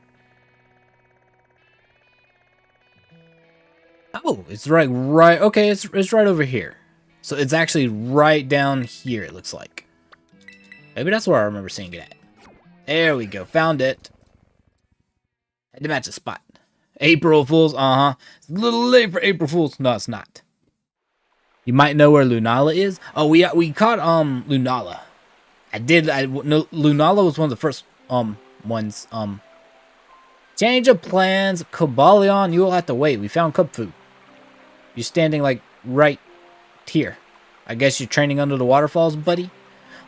Oh, it's right. Okay, it's right over here. So it's actually right down here, it looks like. Maybe that's where I remember seeing it at. There we go. Found it. Had to match the spot. April Fools. Uh-huh. It's a little late for April Fools. No, it's not. You might know where Lunala is. Oh, we caught Lunala. No, Lunala was one of the first ones. Change of plans, Cobalion. You will have to wait. We found Cub Food. You're standing like right here. I guess you're training under the waterfalls, buddy.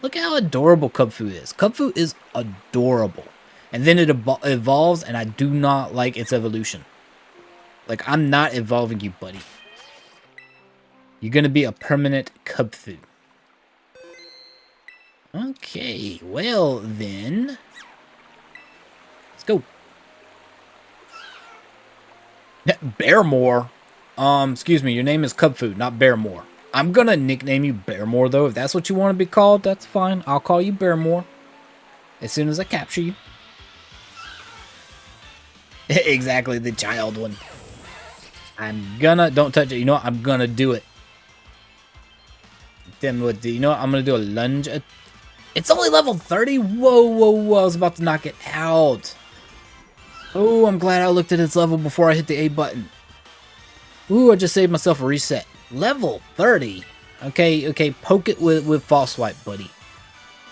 Look at how adorable Cub Food is. Cub Food is adorable. And then it evolves, and I do not like its evolution. Like, I'm not evolving you, buddy. You're going to be a permanent Cub Food. Okay, well then. Let's go. Bearmore. Excuse me, your name is Cub Food, not Bearmore. I'm gonna nickname you Bearmore, though. If that's what you want to be called, that's fine. I'll call you Bearmore as soon as I capture you. Exactly, the child one. Don't touch it. You know what? I'm gonna do it. Then what? You know what? I'm gonna do a lunge. It's only level 30. Whoa, whoa, whoa! I was about to knock it out. Oh, I'm glad I looked at its level before I hit the A button. Ooh, I just saved myself a reset. Level 30. Okay. Poke it with false swipe, buddy.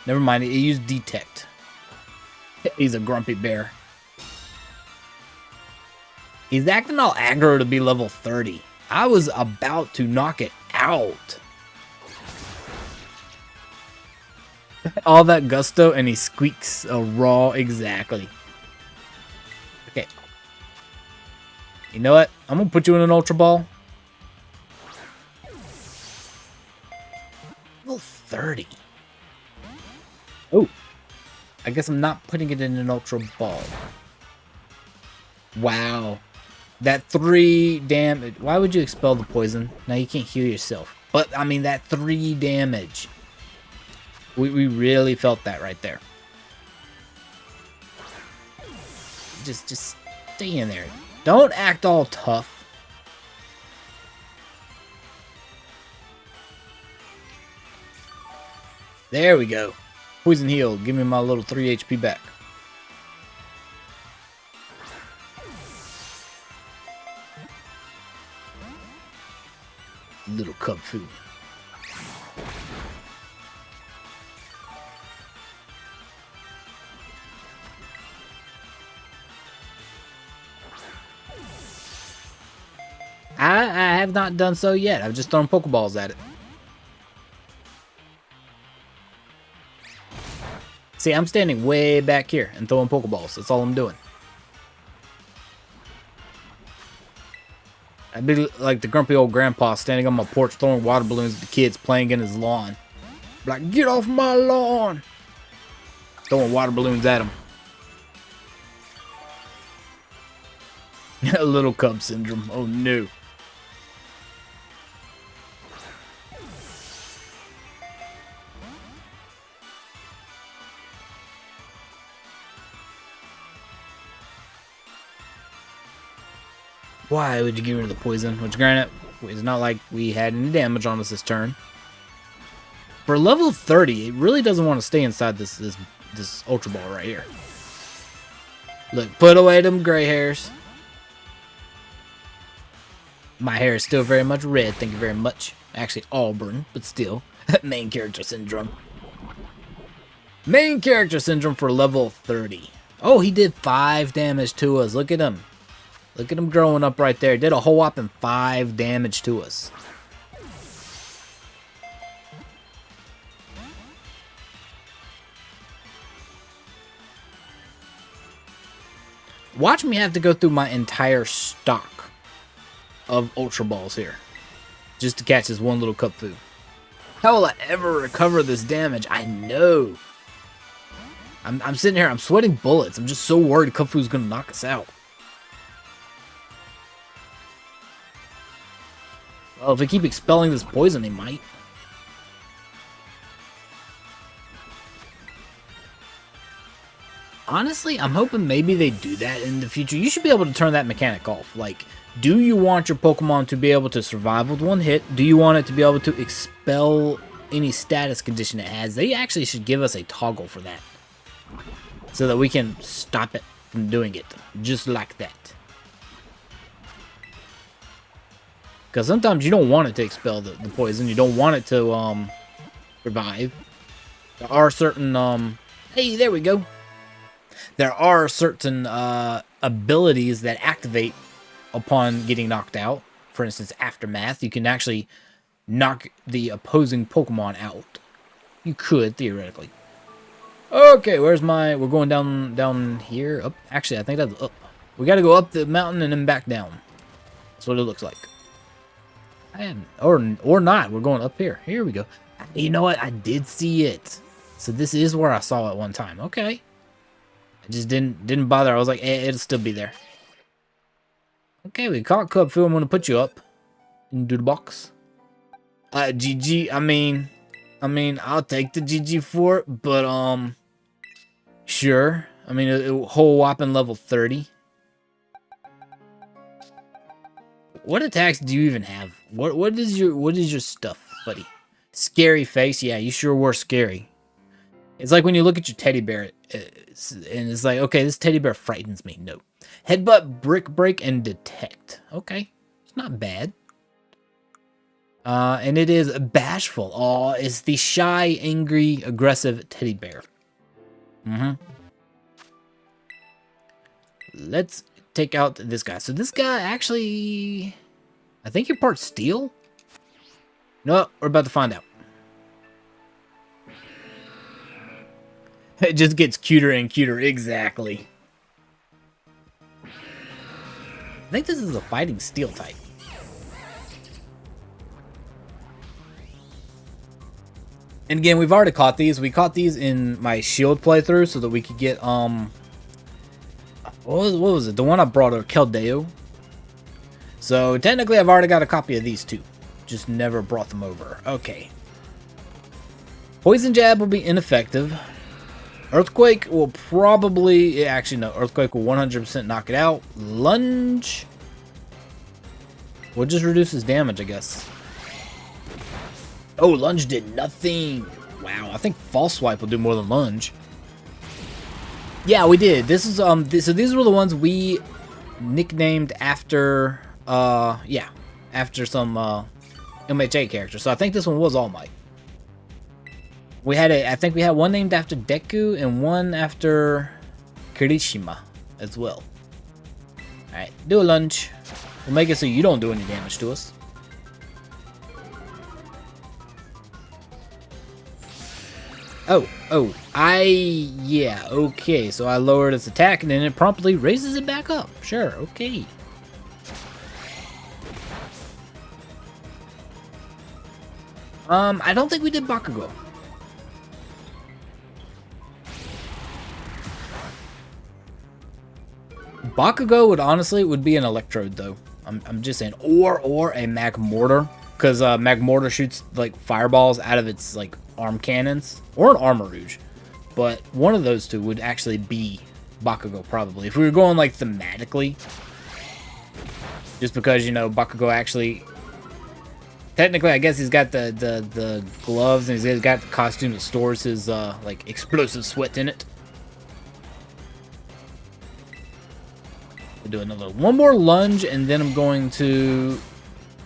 Never mind. It used detect. He's a grumpy bear. He's acting all aggro to be level 30. I was about to knock it out. All that gusto, and he squeaks a raw. Exactly. Okay. You know what? I'm gonna put you in an Ultra Ball. Level 30. Oh. I guess I'm not putting it in an Ultra Ball. Wow. That 3 damage. Why would you expel the poison? Now you can't heal yourself. But, I mean, that 3 damage. We really felt that right there. Just stay in there. Don't act all tough. There we go. Poison heal. Give me my little 3 HP back. Little Cub Food. I have not done so yet. I've just thrown Pokeballs at it. See, I'm standing way back here and throwing Pokeballs. That's all I'm doing. I'd be like the grumpy old grandpa standing on my porch throwing water balloons at the kids playing in his lawn. Like, get off my lawn! Throwing water balloons at them. Little Cub Syndrome. Oh no. Why would you get rid of the poison? Which, granted, it's not like we had any damage on us this turn. For level 30, it really doesn't want to stay inside this Ultra Ball right here. Look, put away them gray hairs. My hair is still very much red, thank you very much. Actually, auburn, but still. Main character syndrome. Main character syndrome for level 30. Oh, he did 5 damage to us. Look at him. Look at him growing up right there. Did a whole whopping 5 damage to us. Watch me have to go through my entire stock of Ultra Balls here. Just to catch this one little Cub Food. How will I ever recover this damage? I know. I'm sitting here. I'm sweating bullets. I'm just so worried Cub Food's going to knock us out. Well, if we keep expelling this poison, they might. Honestly, I'm hoping maybe they do that in the future. You should be able to turn that mechanic off. Like, do you want your Pokemon to be able to survive with one hit? Do you want it to be able to expel any status condition it has? They actually should give us a toggle for that, so that we can stop it from doing it, just like that. Because sometimes you don't want it to expel the poison. You don't want it to survive. There are certain hey, there we go. There are certain abilities that activate upon getting knocked out. For instance, Aftermath. You can actually knock the opposing Pokemon out. You could, theoretically. Okay, where's my... We're going down here. Up. Actually, I think that's up. We got to go up the mountain and then back down. That's what it looks like. Or not. We're going up here. Here we go. You know what? I did see it. So this is where I saw it one time. Okay. I just didn't bother. I was like, it'll still be there. Okay, we caught Clubfield. I'm gonna put you up into the box. GG. I mean, I'll take the GG for it, but sure. I mean, a whole whopping level 30. What attacks do you even have? What is your stuff, buddy? Scary face. Yeah, you sure were scary. It's like when you look at your teddy bear, and it's like, okay, this teddy bear frightens me. No. Headbutt, Brick Break, and Detect. Okay, it's not bad. And it is Bashful. Oh, it's the shy, angry, aggressive teddy bear. Let's take out this guy. So this guy actually, I think you're part steel. No, we're about to find out. It just gets cuter and cuter. Exactly. I think this is a fighting steel type. And again, we've already caught these. We caught these in my shield playthrough so that we could get what was it? The one I brought over, Keldeo. So technically I've already got a copy of these two. Just never brought them over. Okay. Poison Jab will be ineffective. Earthquake will probably... Actually, no. Earthquake will 100% knock it out. Lunge will just reduce his damage, I guess. Oh, Lunge did nothing. Wow, I think False Swipe will do more than Lunge. Yeah, we did. This is so these were the ones we nicknamed after after some MHA characters. So I think this one was All Might. I think we had one named after Deku and one after Kirishima as well. Alright, do a lunge. We'll make it so you don't do any damage to us. Yeah, okay. So I lowered its attack and then it promptly raises it back up. Sure, okay. I don't think we did Bakugo. Bakugo would be an Electrode though. I'm just saying, or a Magmortar, because Magmortar shoots like fireballs out of its like arm cannons, or an Armarouge. But one of those two would actually be Bakugo probably, if we were going like thematically. Just because, you know, Bakugo actually, technically, I guess he's got the gloves and he's got the costume that stores his like explosive sweat in it. Do one more lunge, and then I'm going to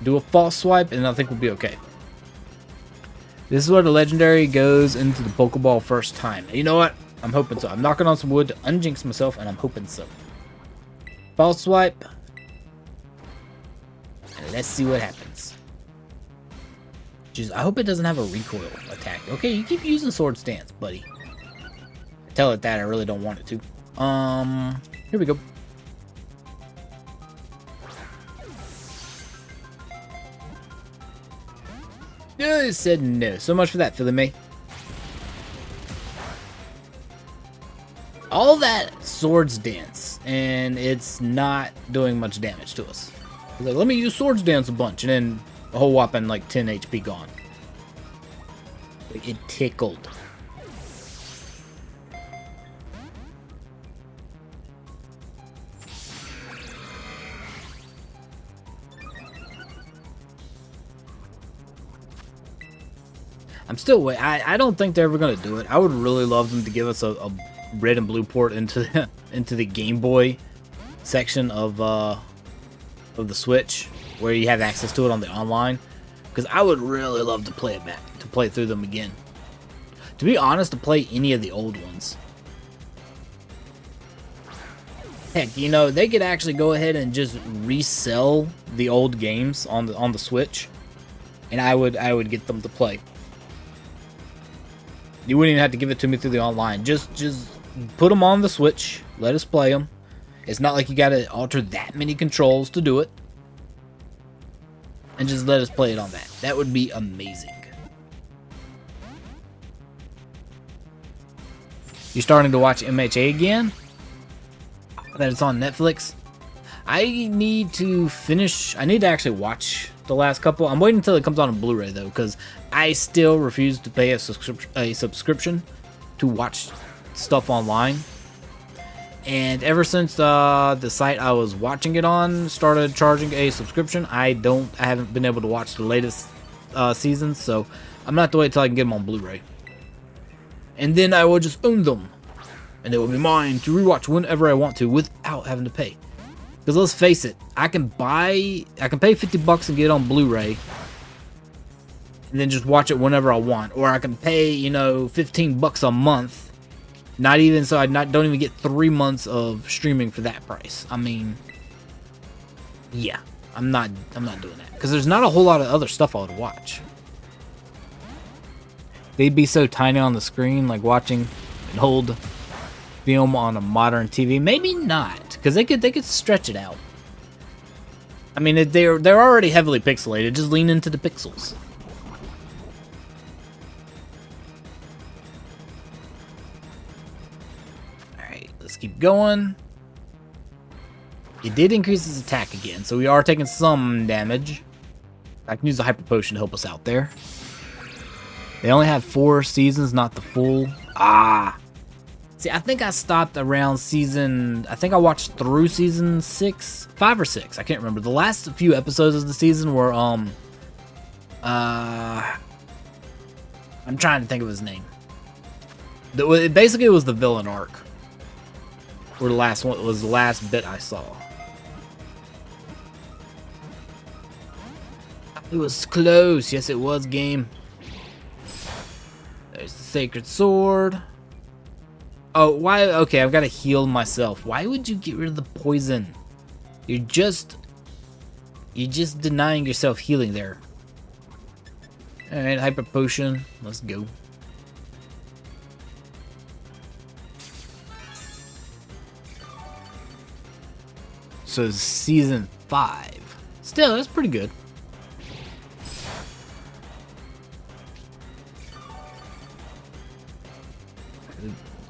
do a false swipe, and I think we'll be okay. This is where the legendary goes into the Pokeball first time. And you know what? I'm hoping so. I'm knocking on some wood to unjinx myself, and I'm hoping so. False swipe. And let's see what happens. Jeez, I hope it doesn't have a recoil attack. Okay, you keep using Sword Stance, buddy. Tell it that I really don't want it to. Here we go. I said no. So much for that, Philly May. All that Swords Dance, and it's not doing much damage to us. I was like, let me use Swords Dance a bunch, and then a whole whopping like 10 HP gone. Like, it tickled. I'm still waiting. I don't think they're ever gonna do it. I would really love them to give us a red and blue port into the, into the Game Boy section of the Switch, where you have access to it on the online. Because I would really love to play it back, to play through them again. To be honest, to play any of the old ones. Heck, you know, they could actually go ahead and just resell the old games on the Switch, and I would get them to play. You wouldn't even have to give it to me through the online. Just put them on the Switch. Let us play them. It's not like you gotta alter that many controls to do it. And just let us play it on that. That would be amazing. You starting to watch MHA again? That it's on Netflix? I need to finish. I need to actually watch the last couple. I'm waiting until it comes on Blu-ray though, because I still refuse to pay a subscription to watch stuff online. And ever since the site I was watching it on started charging a subscription, I haven't been able to watch the latest seasons, so I'm gonna have to wait till I can get them on Blu-ray. And then I will just own them, and they will be mine to rewatch whenever I want to without having to pay. Because let's face it, I can pay $50 and get it on Blu-ray, and then just watch it whenever I want. Or I can pay, you know, $15 a month. Not even so, don't even get 3 months of streaming for that price. I mean, yeah, I'm not doing that because there's not a whole lot of other stuff I would watch. They'd be so tiny on the screen, like watching an old film on a modern TV. Maybe not, because they could stretch it out. I mean, they're already heavily pixelated. Just lean into the pixels. Let's keep going. It did increase his attack again, so we are taking some damage. I can use the Hyper Potion to help us out there. They only have 4 seasons, not the full. See, I think I stopped around season... I think I watched through season 6? 5 or 6, I can't remember. The last few episodes of the season were, I'm trying to think of his name. Basically, it was the villain arc. Or the last one was the last bit I saw. It was close. Yes, it was, game. There's the Sacred Sword. Oh, why? Okay, I've got to heal myself. Why would you get rid of the poison? You're just denying yourself healing there. Alright, Hyper Potion. Let's go. So season 5. Still, that's pretty good.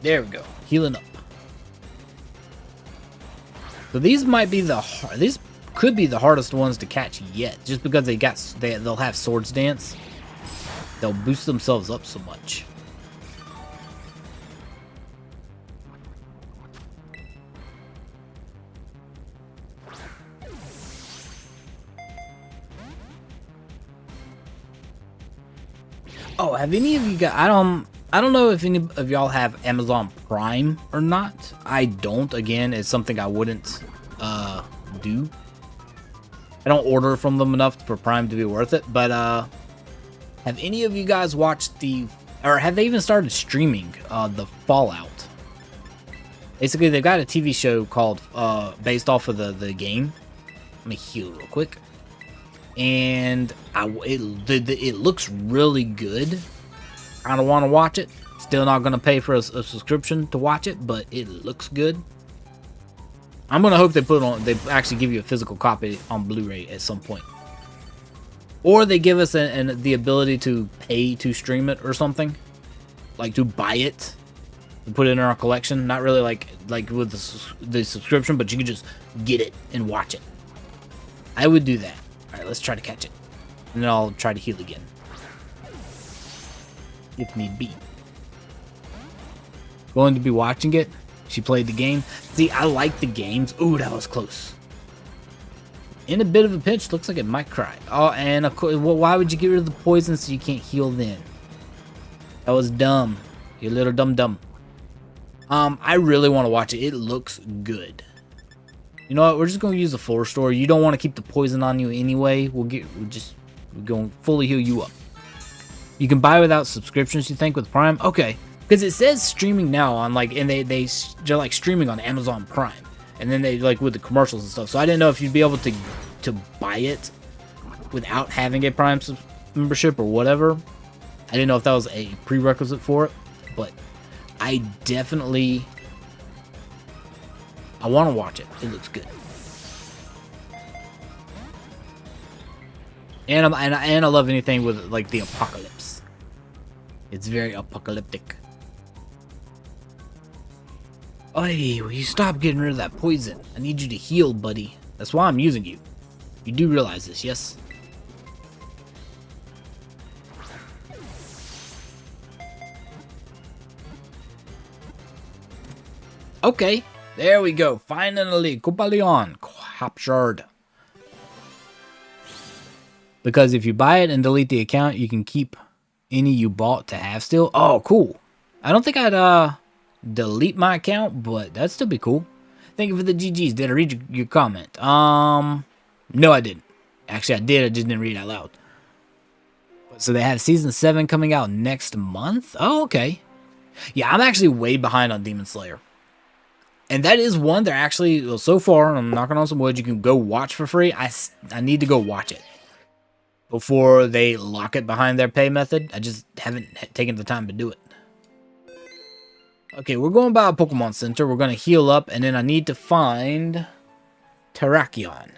There we go. Healing up. So these might be these could be the hardest ones to catch yet, just because they'll have Swords Dance. They'll boost themselves up so much. Oh, have any of you got... I don't know if any of y'all have Amazon Prime or not. I don't. Again, it's something I wouldn't do. I don't order from them enough for Prime to be worth it. But have any of you guys watched or have they even started streaming the Fallout? Basically, they've got a TV show called based off of the game. Let me heal real quick. And it looks really good. I don't want to watch it. Still not going to pay for a subscription to watch it, but it looks good. I'm going to hope they actually give you a physical copy on Blu-ray at some point. Or they give us the ability to pay to stream it or something. Like to buy it. To put it in our collection. Not really like with the subscription, but you can just get it and watch it. I would do that. Alright, let's try to catch it. And then I'll try to heal again. If need be. Going to be watching it. She played the game. See, I like the games. Ooh, that was close. In a bit of a pinch. Looks like it might cry. Oh, and of course, well, why would you get rid of the poison so you can't heal then? That was dumb. You little dumb. I really want to watch it. It looks good. You know what? We're just going to use the floor store. You don't want to keep the poison on you anyway. We're going to fully heal you up. You can buy without subscriptions, you think, with Prime? Okay. Because it says streaming now on, like, and they're like streaming on Amazon Prime. And then they, like, with the commercials and stuff. So I didn't know if you'd be able to buy it without having a Prime membership or whatever. I didn't know if that was a prerequisite for it. But I definitely... I want to watch it. It looks good. And I love anything with, like, the apocalypse. It's very apocalyptic. Hey, will you stop getting rid of that poison? I need you to heal, buddy. That's why I'm using you. You do realize this, yes? Okay, there we go. Finally, Copalion captured. Because if you buy it and delete the account, you can keep any you bought to have still. Oh, cool. I don't think I'd delete my account, but that'd still be cool. Thank you for the GGs. Did I read your comment? No, I didn't. Actually, I did. I just didn't read it out loud. So they have Season 7 coming out next month? Oh, okay. Yeah, I'm actually way behind on Demon Slayer. And that is one they're actually, well, so far, I'm knocking on some wood, you can go watch for free. I need to go watch it before they lock it behind their pay method. I just haven't taken the time to do it. Okay, we're going by a Pokemon Center. We're going to heal up, and then I need to find Terrakion.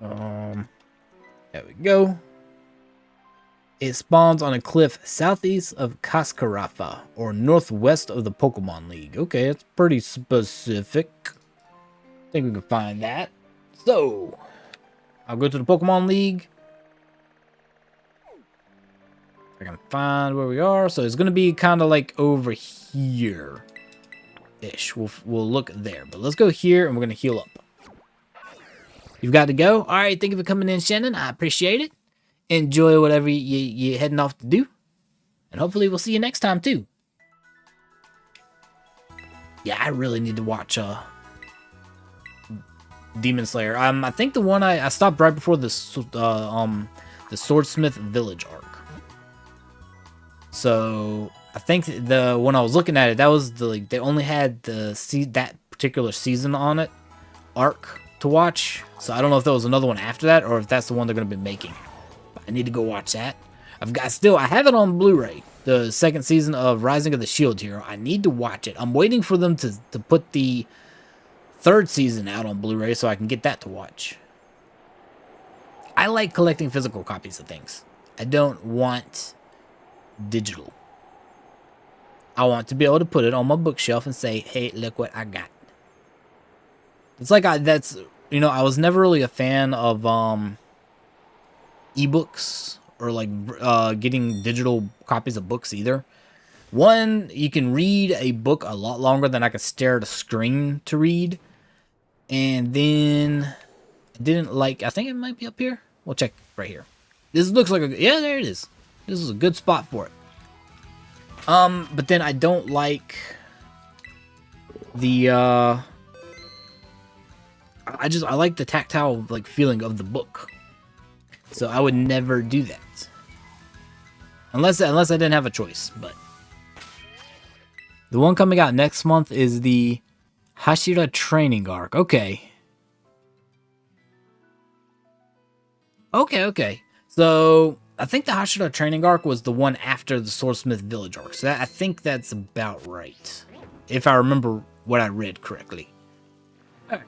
There we go. It spawns on a cliff southeast of Cascarafa, or northwest of the Pokemon League. Okay, it's pretty specific. I think we can find that. So, I'll go to the Pokemon League. I can find where we are. So it's going to be kind of like over here-ish. We'll look there. But let's go here, and we're going to heal up. You've got to go? All right, thank you for coming in, Shannon. I appreciate it. Enjoy whatever you're heading off to do. And hopefully we'll see you next time, too. Yeah, I really need to watch Demon Slayer. I think the one I stopped right before the Swordsmith Village arc. So I think when I was looking at it, that was they only had that particular season on it arc to watch. So I don't know if there was another one after that or if that's the one they're gonna be making. But I need to go watch that. I have it on Blu-ray. The second season of Rising of the Shield Hero. I need to watch it. I'm waiting for them to put the third season out on Blu-ray so I can get that to watch. I like collecting physical copies of things. I don't want digital. I want to be able to put it on my bookshelf and say, hey, look what I got. It's like I was never really a fan of ebooks or like getting digital copies of books either. One, you can read a book a lot longer than I can stare at a screen to read. And then I think it might be up here. We'll check right here. This looks like yeah, there it is. This is a good spot for it. But then I don't like the I like the tactile feeling of the book. So I would never do that. Unless I didn't have a choice, but the one coming out next month is the Hashira training arc. Okay. So I think the Hashira training arc was the one after the Swordsmith Village arc. So I think that's about right. If I remember what I read correctly. Alright.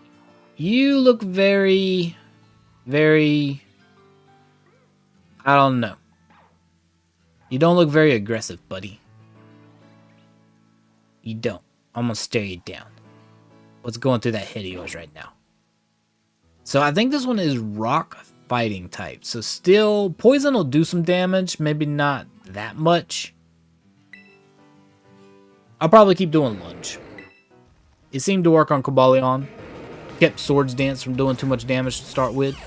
You look very, very... I don't know. You don't look very aggressive, buddy. You don't. I'm gonna stare you down. What's going through that head of yours right now? So I think this one is rock fighting type. So still, poison will do some damage. Maybe not that much. I'll probably keep doing lunge. It seemed to work on Cobalion. Kept Swords Dance from doing too much damage to start with.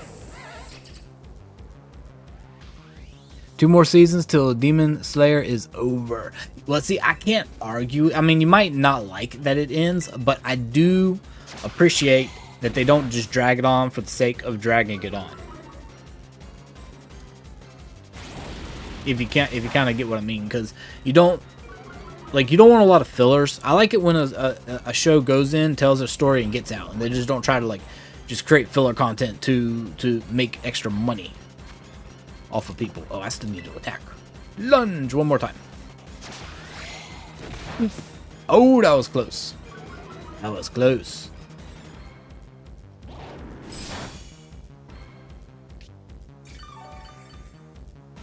2 more seasons till Demon Slayer is over. Well, see, I can't argue. I mean, you might not like that it ends, but I do appreciate that they don't just drag it on for the sake of dragging it on. If you kind of get what I mean, because you don't want a lot of fillers. I like it when a show goes in, tells a story, and gets out, and they just don't try to like just create filler content to make extra money off of people. Oh, I still need to attack. Lunge one more time. Oh, that was close. That was close.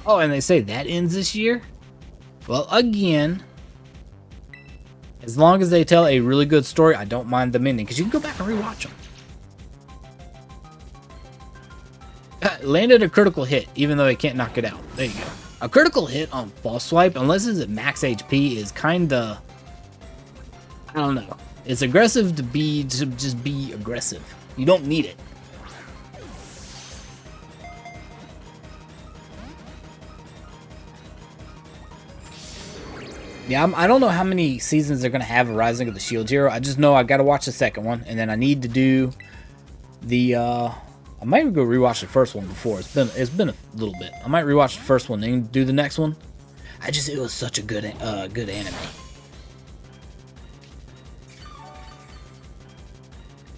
Oh, and they say that ends this year? Well, again, as long as they tell a really good story, I don't mind them ending, because you can go back and rewatch them. Landed a critical hit, even though he can't knock it out. There you go. A critical hit on false swipe, unless it's at max HP, is kinda, I don't know. It's aggressive to just be aggressive. You don't need it. Yeah, I don't know how many seasons they're gonna have of Rising of the Shield Hero. I just know I gotta watch the second one, and then I need to do the I might even go rewatch the first one before. It's been a little bit. I might rewatch the first one and do the next one. It was such a good anime.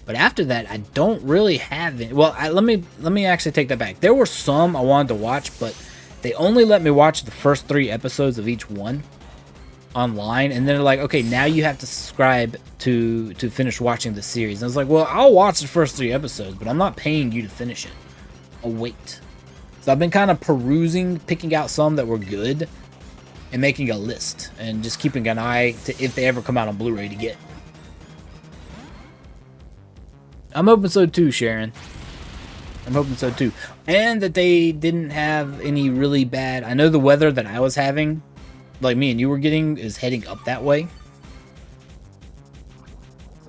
But after that, I don't really have it. Well, let me actually take that back. There were some I wanted to watch, but they only let me watch the first 3 episodes of each one online, and then they're like, okay, now you have to subscribe to finish watching the series. And I was like, well, I'll watch the first 3 episodes, but I'm not paying you to finish it. I'll wait. So I've been kind of perusing, picking out some that were good, and making a list, and just keeping an eye to if they ever come out on Blu-ray to get. I'm hoping so too, Sharon. I'm hoping so too. And that they didn't have any really bad... I know the weather that I was having, like me and you were getting, is heading up that way.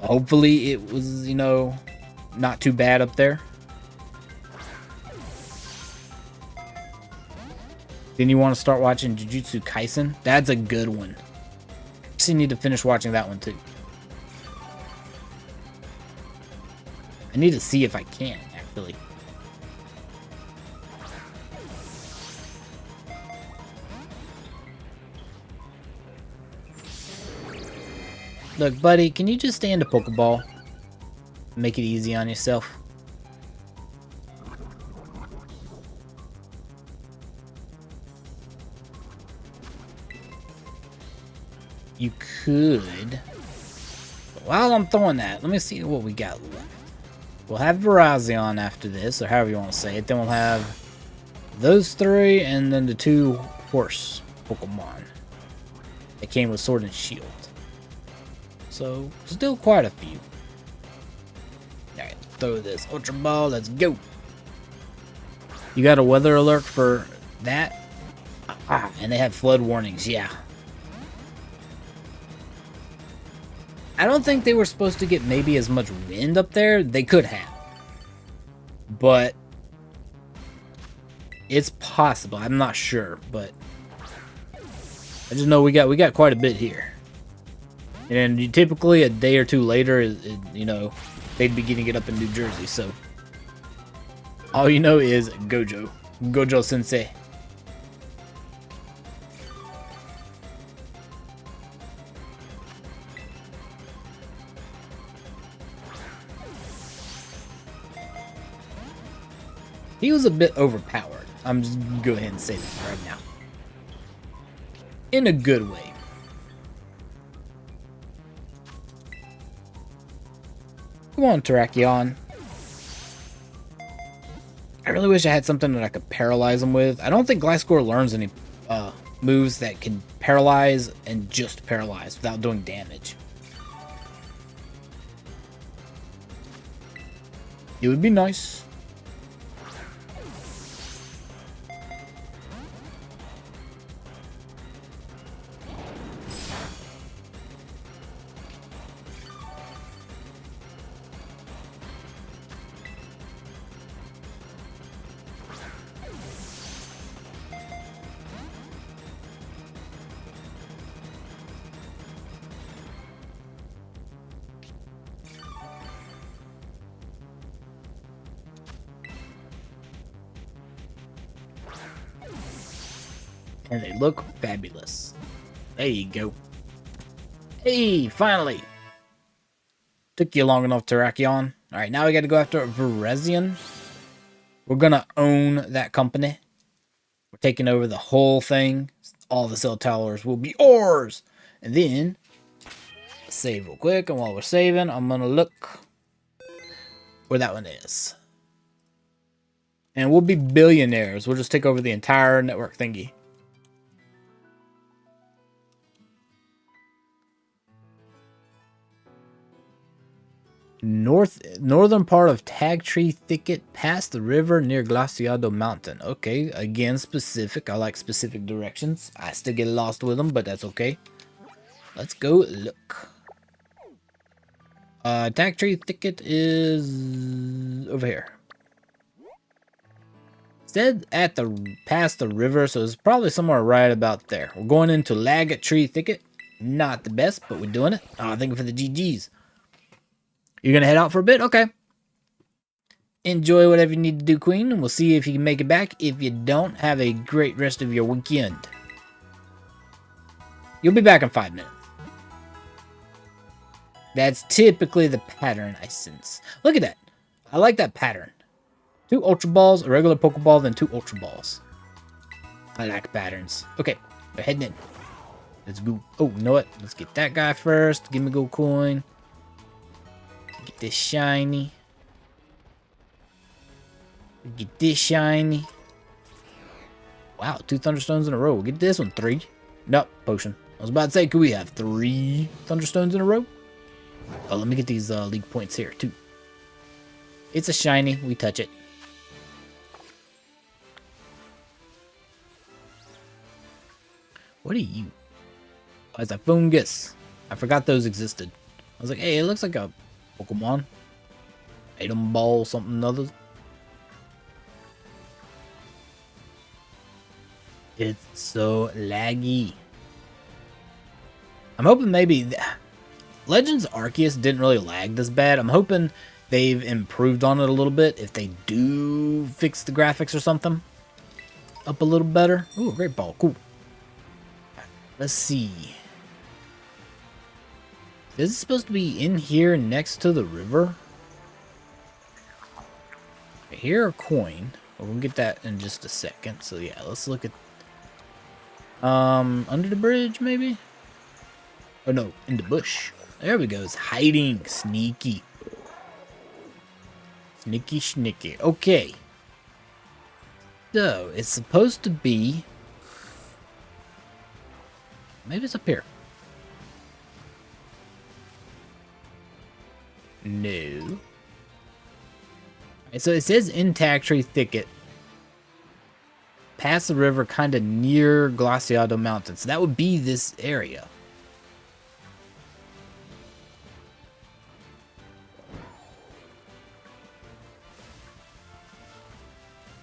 Hopefully it was, you know, not too bad up there. Then you want to start watching Jujutsu Kaisen? That's a good one. You need to finish watching that one too. I need to see if I can, actually. Look, buddy, can you just stand a Pokeball? Make it easy on yourself. You could. While I'm throwing that, let me see what we got left. We'll have Virazion after this, or however you want to say it. Then we'll have those 3, and then the 2 horse Pokemon that came with Sword and Shield. So, still quite a few. Alright, throw this Ultra Ball, let's go. You got a weather alert for that? And they have flood warnings, yeah. I don't think they were supposed to get maybe as much wind up there. They could have. But it's possible. I'm not sure, but I just know we got quite a bit here. And typically a day or 2 later, you know, they'd be getting it up in New Jersey. So all you know is Gojo Sensei. He was a bit overpowered. I'm just gonna go ahead and say that right now. In a good way. Come on, Terrakion. I really wish I had something that I could paralyze him with. I don't think Gliscor learns any moves that can paralyze and just paralyze without doing damage. It would be nice. And they look fabulous. There you go. Hey, finally. Took you long enough, Terrakion. Alright, now we gotta go after Verezion. We're gonna own that company. We're taking over the whole thing. All the cell towers will be ours. And then, save real quick. And while we're saving, I'm gonna look where that one is. And we'll be billionaires. We'll just take over the entire network thingy. Northern part of Tag Tree Thicket past the river near Glaciado Mountain. Okay, again, specific. I like specific directions. I still get lost with them, but that's okay. Let's go look. Tag Tree Thicket is over here. Said at the past the river, so it's probably somewhere right about there. We're going into Lagat Tree Thicket. Not the best, but we're doing it. Oh, thank you for the GGs. You're going to head out for a bit? Okay. Enjoy whatever you need to do, Queen, and we'll see if you can make it back. If you don't, have a great rest of your weekend. You'll be back in 5 minutes. That's typically the pattern I sense. Look at that. I like that pattern. 2 Ultra Balls, a regular Pokeball, then 2 Ultra Balls. I like patterns. Okay, we're heading in. Let's go. Oh, you know what? Let's get that guy first. Give me a gold coin. Get this shiny. Get this shiny. Wow, 2 Thunderstones in a row. We'll get this one. 3. Nope, potion. I was about to say, could we have 3 Thunderstones in a row? Oh, let me get these league points here, too. It's a shiny. We touch it. What are you? Oh, it's a fungus. I forgot those existed. I was like, hey, it looks like a Pokemon. Atom Ball, something other. It's so laggy. I'm hoping maybe Legends Arceus didn't really lag this bad. I'm hoping they've improved on it a little bit. If they do fix the graphics or something up a little better. Ooh, great ball. Cool. Let's see. Is it supposed to be in here next to the river? Here a coin. We'll get that in just a second. So yeah, let's look at under the bridge maybe? Oh no, in the bush. There we go. It's hiding. Sneaky. Sneaky sneaky. Okay. So it's supposed to be, maybe it's up here. No. So it says in Tag Tree Thicket. Past the river, kind of near Glaciado Mountain. So that would be this area.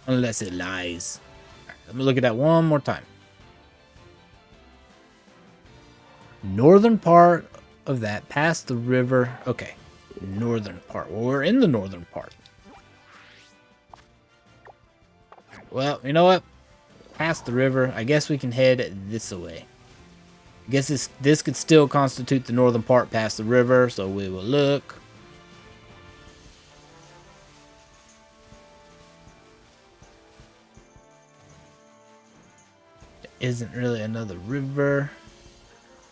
Unless it lies. Right, let me look at that one more time. Northern part of that, past the river. Okay. Northern part. Well, we're in the northern part. Well, you know what? Past the river. I guess we can head this way. I guess this could still constitute the northern part past the river. So we will look. There isn't really another river.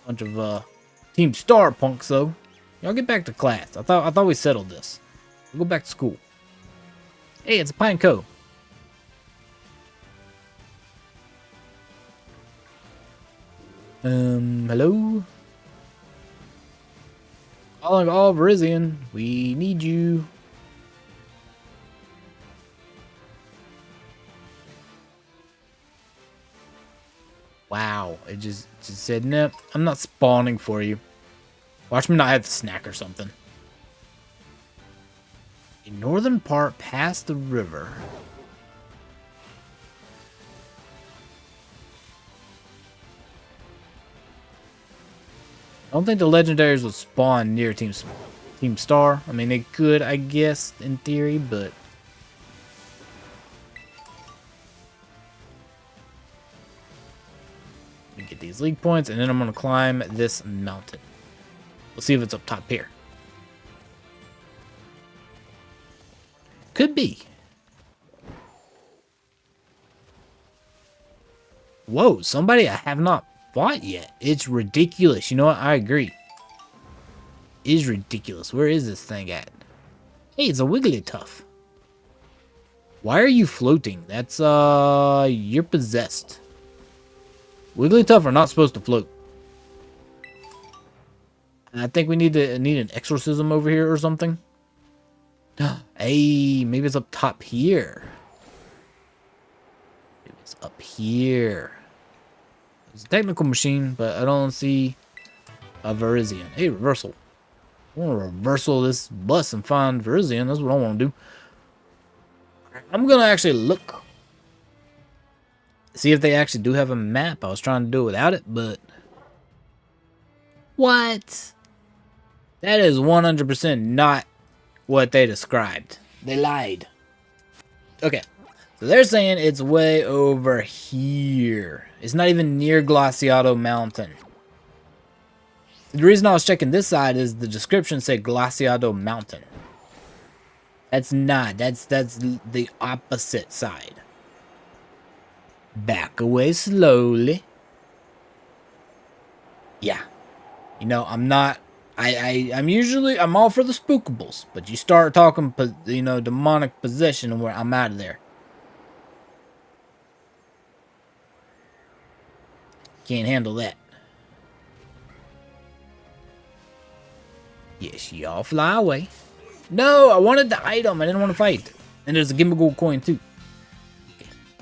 Bunch of Team Star punks though. Y'all get back to class. I thought we settled this. We'll go back to school. Hey, it's a Pine Cove. Hello? Calling all Verezion. We need you. Wow, it just said, nope, I'm not spawning for you. Watch me not have the snack or something. The northern part past the river. I don't think the Legendaries would spawn near Team Star. I mean, they could, I guess, in theory, but... these league points, and then I'm going to climb this mountain. We'll see if it's up top here. Could be. Whoa, somebody I have not fought yet. It's ridiculous. You know what? I agree. It is ridiculous. Where is this thing at? Hey, it's a Wigglytuff. Why are you floating? That's, you're possessed. Wigglytuff are not supposed to float. I think we need an exorcism over here or something. Hey, maybe it's up top here. Maybe it's up here. It's a technical machine, but I don't see a Virizion. Hey, reversal. I want to reversal this bus and find Virizion. That's what I want to do. I'm going to actually look. See if they actually do have a map. I was trying to do it without it, but... What? That is 100% not what they described. They lied. Okay. So they're saying it's way over here. It's not even near Glaciado Mountain. The reason I was checking this side is the description said Glaciado Mountain. That's not. That's the opposite side. Back away slowly. Yeah. You know, I'm not... I'm all for the spookables, but you start talking, you know, demonic possession, and I'm out of there. Can't handle that. Yes, y'all fly away. No, I wanted the item. I didn't want to fight. And there's a Gimme Gold coin too.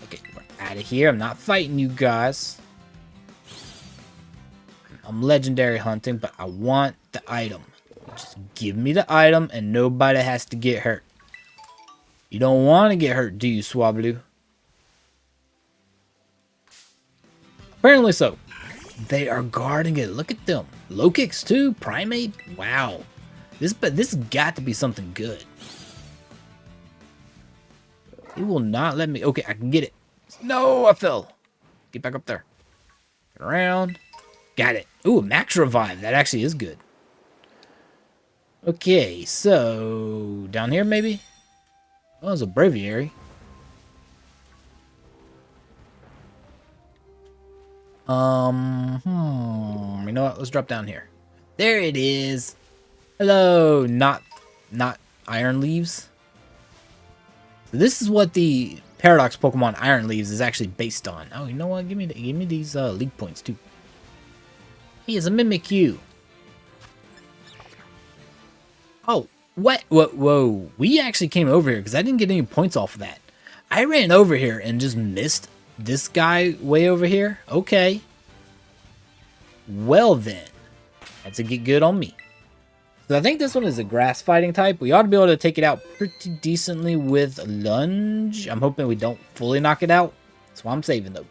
Okay, we're out of here. I'm not fighting you guys. I'm legendary hunting, but I want the item. Just give me the item and nobody has to get hurt. You don't want to get hurt, do you, Swablu? Apparently so. They are guarding it. Look at them. Low kicks too. Primate. Wow. This has got to be something good. It will not let me. Okay, I can get it. No, I fell. Get back up there. Get around. Got it. Ooh, max revive. That actually is good. Okay, so down here maybe? Oh, there's a breviary. You know what? Let's drop down here. There it is. Hello, not Iron Leaves. So this is what the Paradox Pokemon Iron Leaves is actually based on. Oh, you know what? Give me these league points too. He is a Mimikyu. Oh, what? Whoa. We actually came over here because I didn't get any points off of that. I ran over here and just missed this guy way over here. Okay. Well then. That's a get good on me. So I think this one is a grass fighting type. We ought to be able to take it out pretty decently with lunge. I'm hoping we don't fully knock it out. That's why I'm saving though.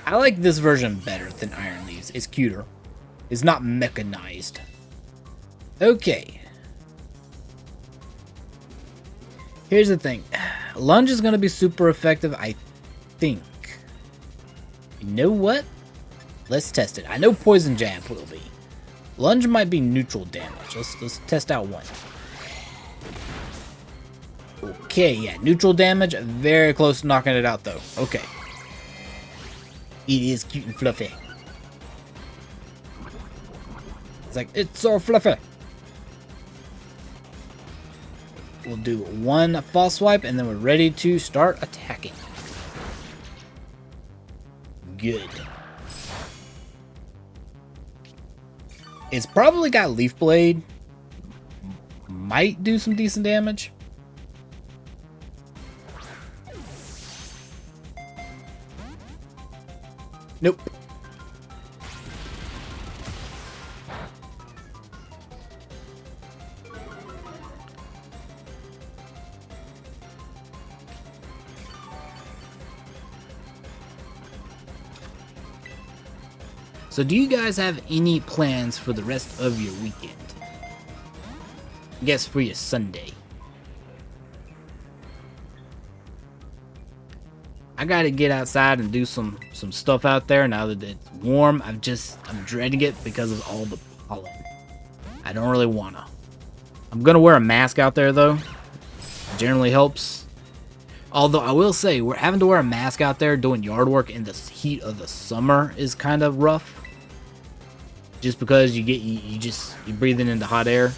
I like this version better than Iron Leaves. It's cuter. It's not mechanized. Okay. Here's the thing. Lunge is going to be super effective, I think. You know what? Let's test it. I know Poison Jab will be. Lunge might be neutral damage. Let's test out one. Okay, yeah. Neutral damage. Very close to knocking it out, though. Okay. It is cute and fluffy. It's like, it's so fluffy. We'll do one false swipe and then we're ready to start attacking. Good. It's probably got Leaf Blade. Might do some decent damage. Nope. So do you guys have any plans for the rest of your weekend? I guess for your Sunday. I gotta get outside and do some stuff out there now that it's warm. I'm dreading it because of all the pollen. I don't really wanna. I'm gonna wear a mask out there though. It generally helps. Although I will say, we're having to wear a mask out there doing yard work in the heat of the summer is kind of rough. Just because you're breathing into hot air.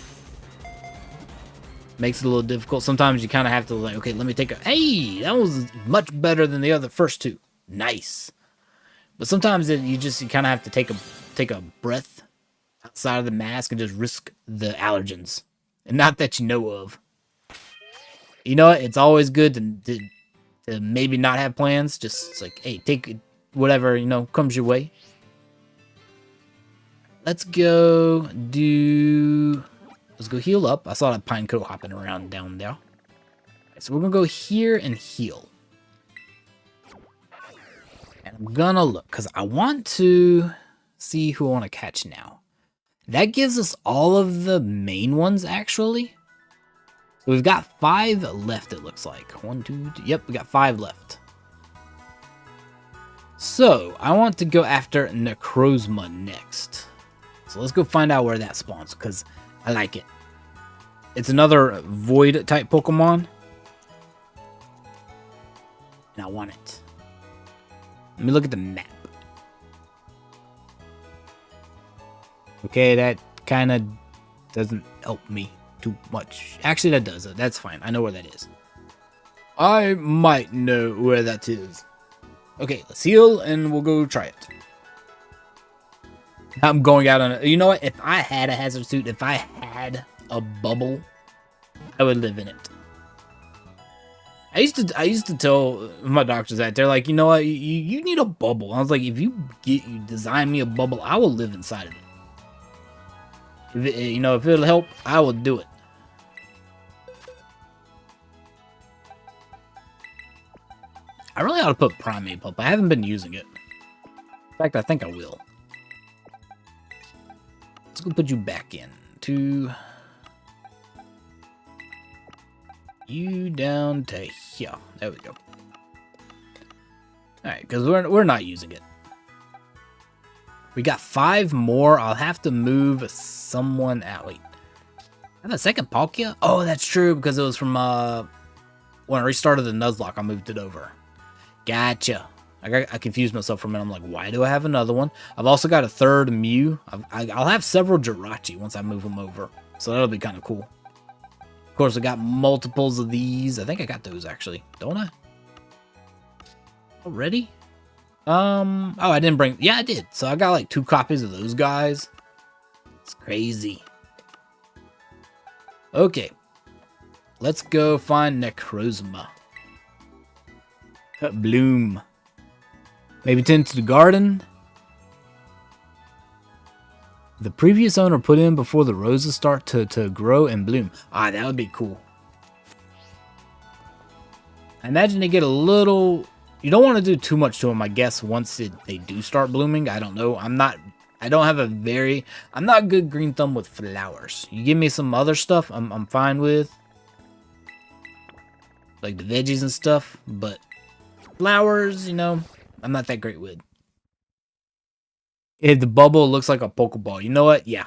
Makes it a little difficult. Sometimes you kind of have to like, okay, let me take a, hey, that was much better than the other first two. Nice. But sometimes you kind of have to take a breath outside of the mask and just risk the allergens. And not that you know of. You know what? It's always good to maybe not have plans. Just it's like, hey, take whatever, comes your way. Let's go heal up. I saw that pine coat hopping around down there. So we're gonna go here and heal. And I'm gonna look, because I want to see who I want to catch now. That gives us all of the main ones, actually. So we've got 5 left, it looks like. 1, 2, 3. Yep, we got 5 left. So, I want to go after Necrozma next. So let's go find out where that spawns, because I like it. It's another void type Pokemon. And I want it. Let me look at the map. Okay, that kind of doesn't help me too much. Actually, that does. That's fine. I know where that is. I might know where that is. Okay, let's heal and we'll go try it. I'm going out on it. You know what? If I had a hazard suit, if I had a bubble, I would live in it. I used to tell my doctors that they're like, you know what? You need a bubble. I was like, if you design me a bubble, I will live inside of it. If it'll help, I will do it. I really ought to put Primate Pup. I haven't been using it. In fact, I think I will. Let's go put you back in to you down to here. There we go. Alright, because we're not using it. We got 5 more. I'll have to move someone out. Wait. I have a second Palkia? Oh, that's true, because it was from when I restarted the Nuzlocke, I moved it over. Gotcha. I confused myself for a minute. I'm like, why do I have another one? I've also got a third Mew. I'll have several Jirachi once I move them over. So that'll be kind of cool. Of course, I got multiples of these. I think I got those, actually. Don't I? Already? Oh, I didn't bring... Yeah, I did. So I got like 2 copies of those guys. It's crazy. Okay. Let's go find Necrozma. Bloom. Maybe tend to the garden. The previous owner put in before the roses start to grow and bloom. Ah, that would be cool. I imagine they get a little... You don't want to do too much to them, I guess, once they do start blooming. I don't know. I'm not good green thumb with flowers. You give me some other stuff, I'm fine with. Like the veggies and stuff, but flowers, I'm not that great with. If the bubble looks like a Pokeball, you know what? Yeah.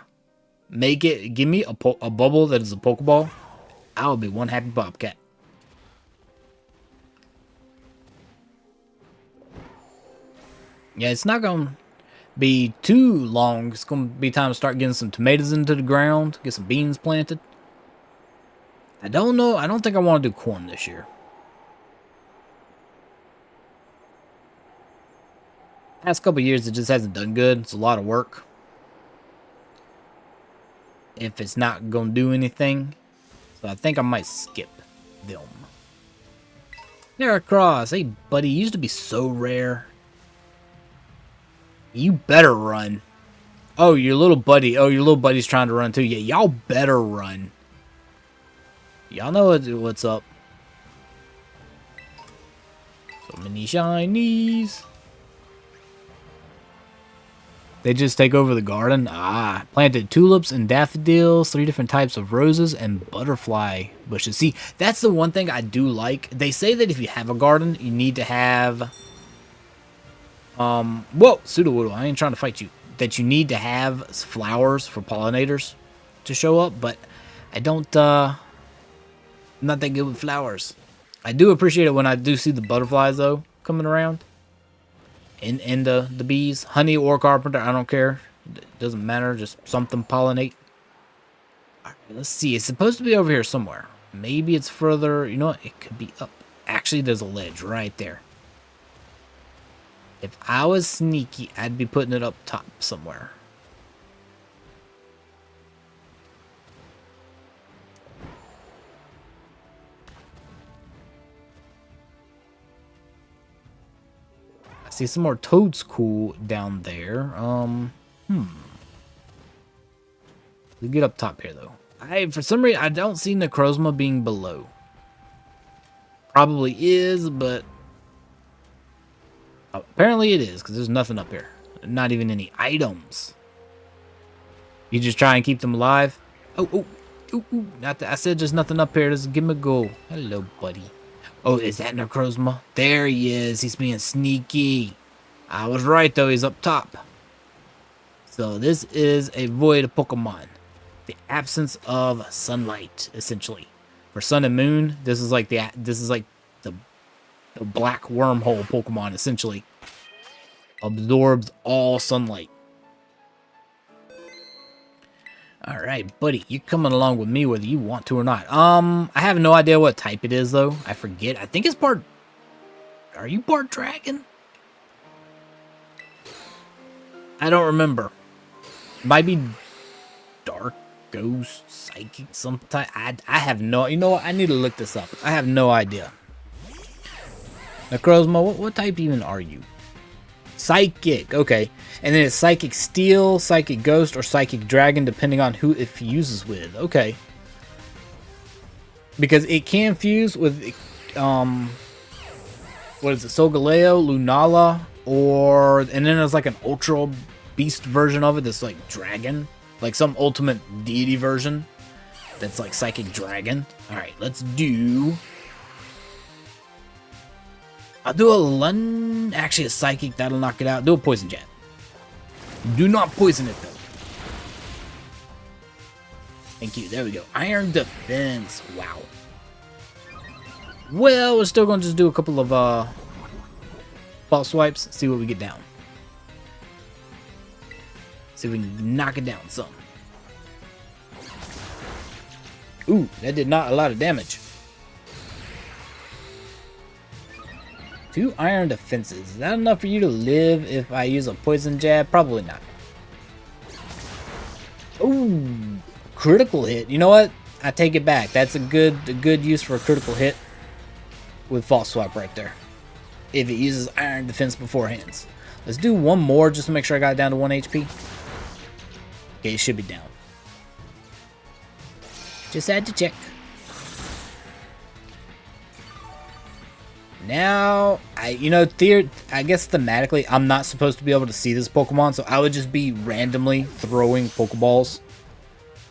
Give me a bubble that is a Pokeball. I will be one happy Bobcat. Yeah, it's not going to be too long. It's going to be time to start getting some tomatoes into the ground. Get some beans planted. I don't know. I don't think I want to do corn this year. Past couple years, it just hasn't done good. It's a lot of work. If it's not going to do anything. So I think I might skip them. Heracross. Hey, buddy. You used to be so rare. You better run. Oh, your little buddy. Oh, your little buddy's trying to run too. Yeah, y'all better run. Y'all know what's up. So many shinies. They just take over the garden. Ah, planted tulips and daffodils, 3 different types of roses, and butterfly bushes. See, that's the one thing I do like. They say that if you have a garden, you need to have... whoa, Sudowoodo, I ain't trying to fight you. That you need to have flowers for pollinators to show up, but I don't, I'm not that good with flowers. I do appreciate it when I do see the butterflies, though, coming around. And the bees, honey or carpenter, I don't care. It doesn't matter, just something pollinate. All right, let's see, it's supposed to be over here somewhere. Maybe it's further, you know what, it could be up. Actually, there's a ledge right there. If I was sneaky, I'd be putting it up top somewhere. I see some more toads cool down there. We get up top here though. For some reason I don't see Necrozma being below. Probably is, but apparently it is, because there's nothing up here. Not even any items. You just try and keep them alive. Oh. Not that I said there's nothing up here. Just give him a go. Hello, buddy. Oh, is that Necrozma? There he is. He's being sneaky. I was right, though. He's up top. So this is a void Pokemon. The absence of sunlight, essentially. For Sun and Moon, this is like the black wormhole Pokemon, essentially. Absorbs all sunlight. Alright, buddy. You're coming along with me whether you want to or not. I have no idea what type it is, though. I forget. I think it's part... Are you part dragon? I don't remember. Might be dark, ghost, psychic, some type. I have no... You know what? I need to look this up. I have no idea. Necrozma, what type even are you? Psychic, okay. And then it's Psychic Steel, Psychic Ghost, or Psychic Dragon, depending on who it fuses with. Okay. Because it can fuse with, what is it, Solgaleo, Lunala, or, and then there's like an Ultra Beast version of it that's like Dragon. Like some ultimate deity version that's like Psychic Dragon. Alright, let's do... I'll do a actually a Psychic, that'll knock it out. Do a Poison Jab. Do not poison it though. Thank you, there we go. Iron Defense, wow. Well, we're still gonna just do a couple of false swipes, see what we get down. See if we can knock it down some. Ooh, that did not a lot of damage. 2 iron defenses. Is that enough for you to live if I use a poison jab? Probably not. Ooh, critical hit. You know what? I take it back. That's a good use for a critical hit with false swipe right there. If it uses iron defense beforehand. Let's do one more just to make sure I got it down to 1 HP. Okay, it should be down. Just had to check. Now, I guess thematically, I'm not supposed to be able to see this Pokemon, so I would just be randomly throwing Pokeballs,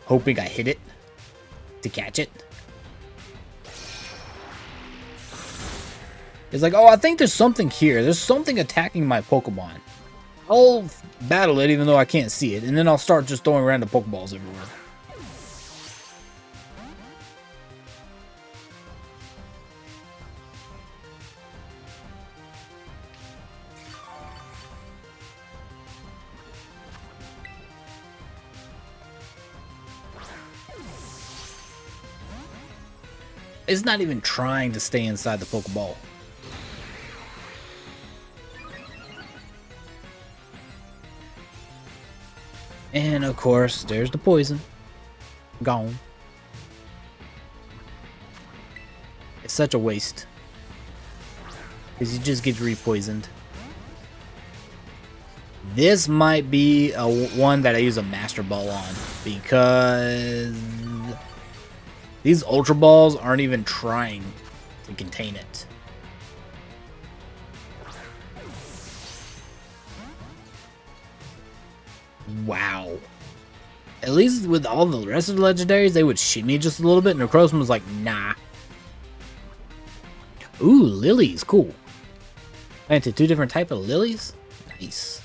hoping I hit it to catch it. It's like, oh, I think there's something here. There's something attacking my Pokemon. I'll battle it even though I can't see it, and then I'll start just throwing random Pokeballs everywhere. It's not even trying to stay inside the Pokeball. And of course, there's the poison. Gone. It's such a waste. Because you just get re-poisoned. This might be one that I use a Master Ball on. Because these Ultra Balls aren't even trying to contain it. Wow. At least with all the rest of the legendaries, they would shimmy just a little bit, and Necrozma was like, nah. Ooh, lilies, cool. Planted 2 different type of lilies? Nice.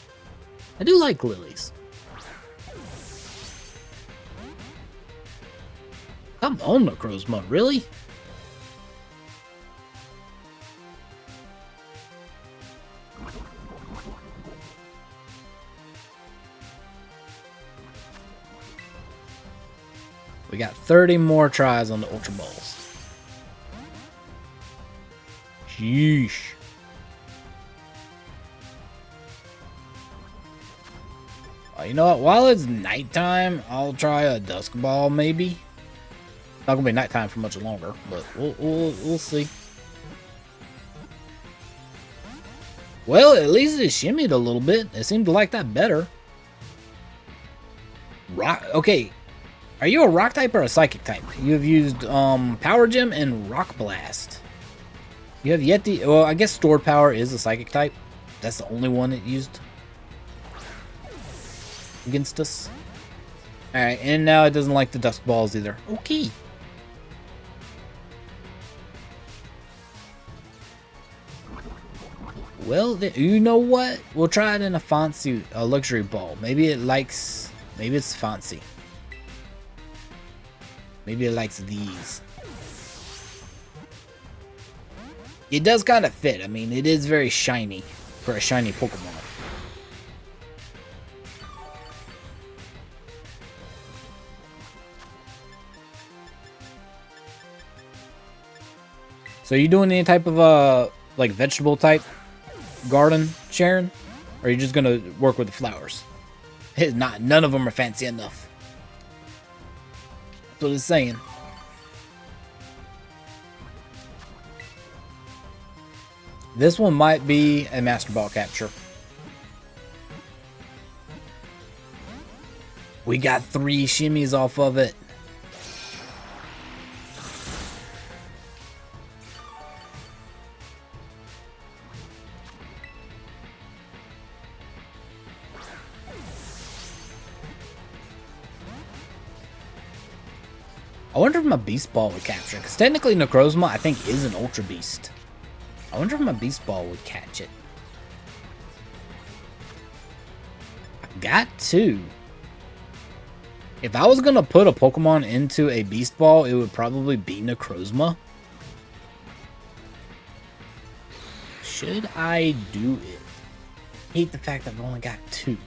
I do like lilies. Come on, Necrozma, really? We got 30 more tries on the Ultra Balls. Sheesh. You know what? While it's nighttime, I'll try a Dusk Ball, maybe. Not gonna be nighttime for much longer, but we'll see. Well, at least it shimmied a little bit. It seemed to like that better. Rock. Okay. Are you a rock type or a psychic type? You have used Power Gem and Rock Blast. You have yet to... Well, I guess Stored Power is a psychic type. That's the only one it used against us. Alright, and now it doesn't like the Dusk Balls either. Okay. Well, you know what? We'll try it in a fancy luxury ball. Maybe it likes... Maybe it's fancy. Maybe it likes these. It does kind of fit. I mean, it is very shiny for a shiny Pokemon. So, are you doing any type of like vegetable type garden, Sharon? Or are you just gonna work with the flowers? It's not. None of them are fancy enough. That's what it's saying. This one might be a Master Ball capture. We got 3 shimmies off of it. I wonder if my Beast Ball would capture it, because technically Necrozma, I think, is an Ultra Beast. I wonder if my Beast Ball would catch it. I've got 2. If I was going to put a Pokemon into a Beast Ball, it would probably be Necrozma. Should I do it? I hate the fact that I've only got 2.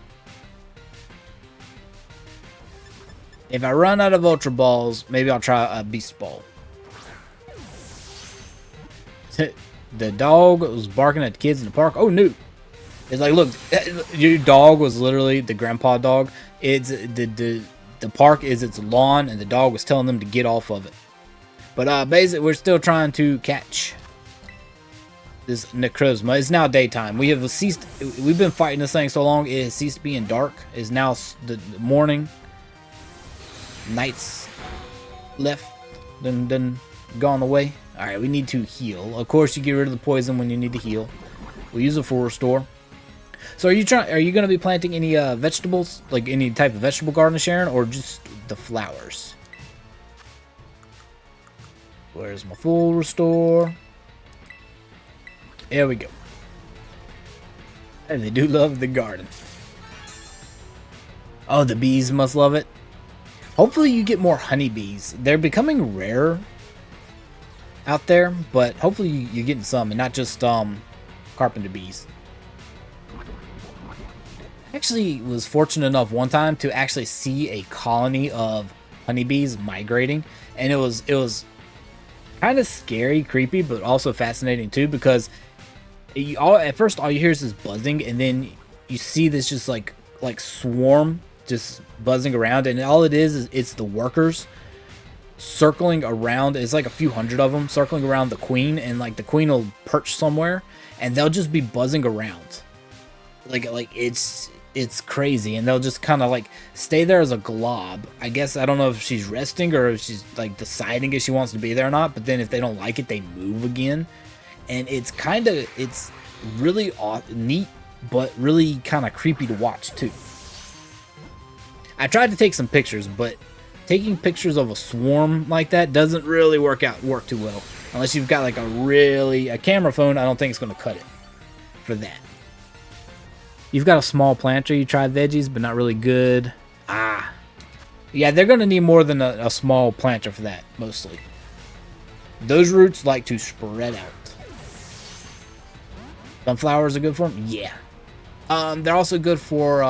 If I run out of Ultra Balls, maybe I'll try a Beast Ball. The dog was barking at the kids in the park. Oh, no. It's like, look, your dog was literally the grandpa dog. It's the park is its lawn, and the dog was telling them to get off of it. But basically, we're still trying to catch this Necrozma. It's now daytime. We have ceased. We've been fighting this thing so long, it has ceased being dark. It's now the morning. Nights left, then gone away. Alright, we need to heal. Of course, you get rid of the poison when you need to heal. We'll use a full restore. So are you going to be planting any vegetables? Like any type of vegetable garden, Sharon? Or just the flowers? Where's my full restore? There we go. And they do love the garden. Oh, the bees must love it. Hopefully you get more honeybees. They're becoming rare out there, but hopefully you're getting some and not just carpenter bees. I actually was fortunate enough one time to actually see a colony of honeybees migrating, and it was kind of scary, creepy, but also fascinating too, because at first all you hear is this buzzing, and then you see this just like swarm just buzzing around, and all it is it's the workers circling around. It's like a few hundred of them circling around the queen, and like the queen will perch somewhere and they'll just be buzzing around like it's crazy, and they'll just kind of like stay there as a glob. I guess I don't know if she's resting or if she's like deciding if she wants to be there or not, but then if they don't like it, they move again. And it's really neat, but really kind of creepy to watch too. I tried to take some pictures, but taking pictures of a swarm like that doesn't really work too well. Unless you've got like a camera phone, I don't think it's going to cut it for that. You've got a small planter, you tried veggies, but not really good. Yeah, they're going to need more than a small planter for that, mostly. Those roots like to spread out. Sunflowers are good for them? Yeah. They're also good for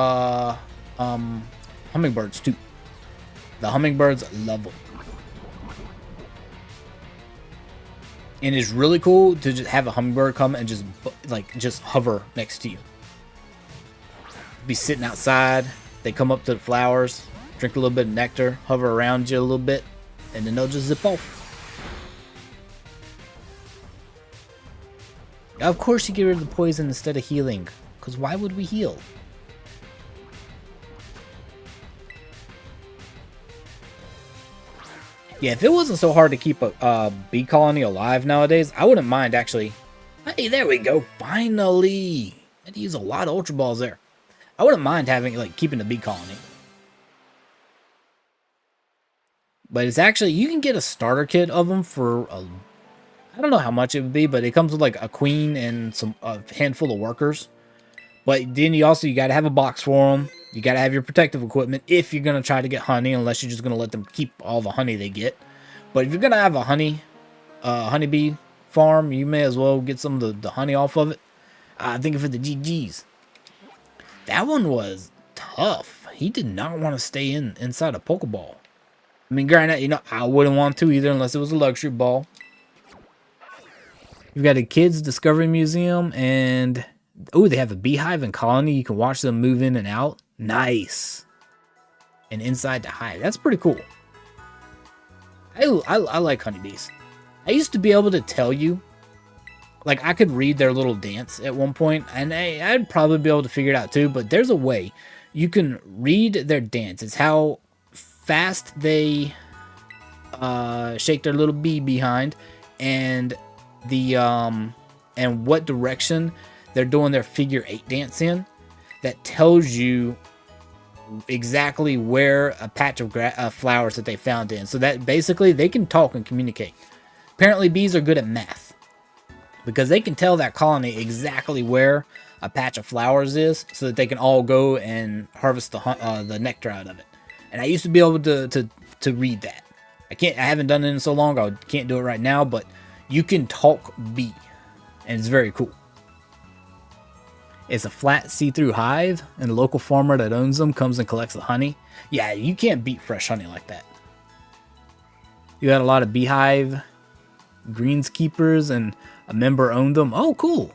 hummingbirds, too. The hummingbirds love them. And it's really cool to just have a hummingbird come and just hover next to you. Be sitting outside. They come up to the flowers, drink a little bit of nectar, hover around you a little bit, and then they'll just zip off. Of course you get rid of the poison instead of healing, because why would we heal? Yeah, if it wasn't so hard to keep a bee colony alive nowadays, I wouldn't mind actually. Hey, there we go. Finally. I had to use a lot of Ultra Balls there. I wouldn't mind having, like, keeping a bee colony. But it's actually, you can get a starter kit of them for, I don't know how much it would be, but it comes with, like, a queen and a handful of workers. But then you got to have a box for them. You got to have your protective equipment if you're going to try to get honey, unless you're just going to let them keep all the honey they get. But if you're going to have a honeybee farm, you may as well get some of the honey off of it. Thinking for the GGs. That one was tough. He did not want to stay inside a Pokeball. I mean, granted, I wouldn't want to either unless it was a luxury ball. You've got a kids' discovery museum, and oh, they have a beehive and colony. You can watch them move in and out. Nice. And inside the hive. That's pretty cool. I like honeybees. I used to be able to tell you, like, I could read their little dance at one point, and I'd probably be able to figure it out too, but there's a way you can read their dance. It's how fast they shake their little bee behind, and and what direction they're doing their figure 8 dance in. That tells you exactly where a patch of flowers that they found in. So that basically they can talk and communicate. Apparently bees are good at math, because they can tell that colony exactly where a patch of flowers is, so that they can all go and harvest the nectar out of it. And I used to be able to read that. I haven't done it in so long, I can't do it right now, but you can talk bee, and it's very cool. It's a flat see-through hive, and the local farmer that owns them comes and collects the honey. Yeah, you can't beat fresh honey like that. You got a lot of beehive greenskeepers, and a member owned them. Oh, cool.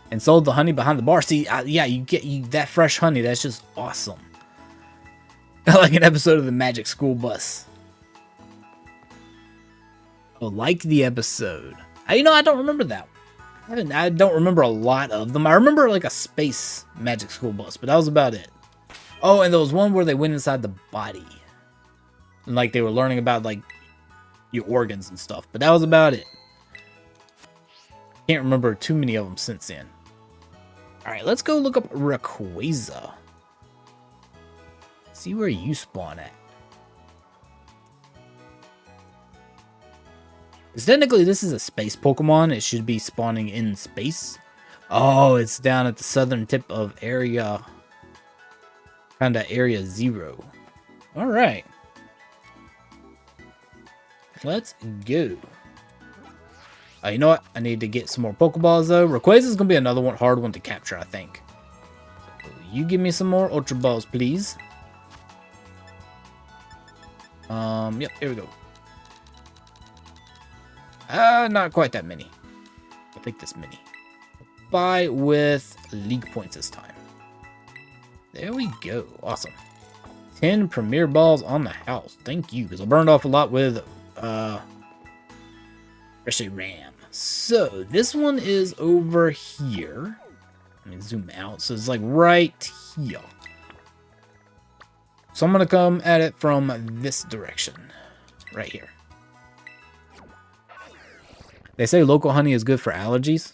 And sold the honey behind the bar. See, yeah, you get that fresh honey. That's just awesome. Like an episode of the Magic School Bus. Oh, like the episode. I don't remember that. I don't remember a lot of them. I remember like a space Magic School Bus, but that was about it. Oh, and there was one where they went inside the body. And like they were learning about like your organs and stuff, but that was about it. Can't remember too many of them since then. Alright, let's go look up Rayquaza. See where you spawn at. Because technically this is a space Pokemon. It should be spawning in space. Oh, it's down at the southern tip of area. Kinda area 0. Alright. Let's go. You know what? I need to get some more Pokeballs though. Rayquaza is going to be another hard one to capture, I think. So you give me some more Ultra Balls, please. Yep, here we go. Not quite that many. I think this many. Buy with League Points this time. There we go. Awesome. 10 Premier Balls on the house. Thank you, because I burned off a lot with especially RAM. So this one is over here. Let me zoom out. So it's like right here. So I'm gonna come at it from this direction, right here. They say local honey is good for allergies.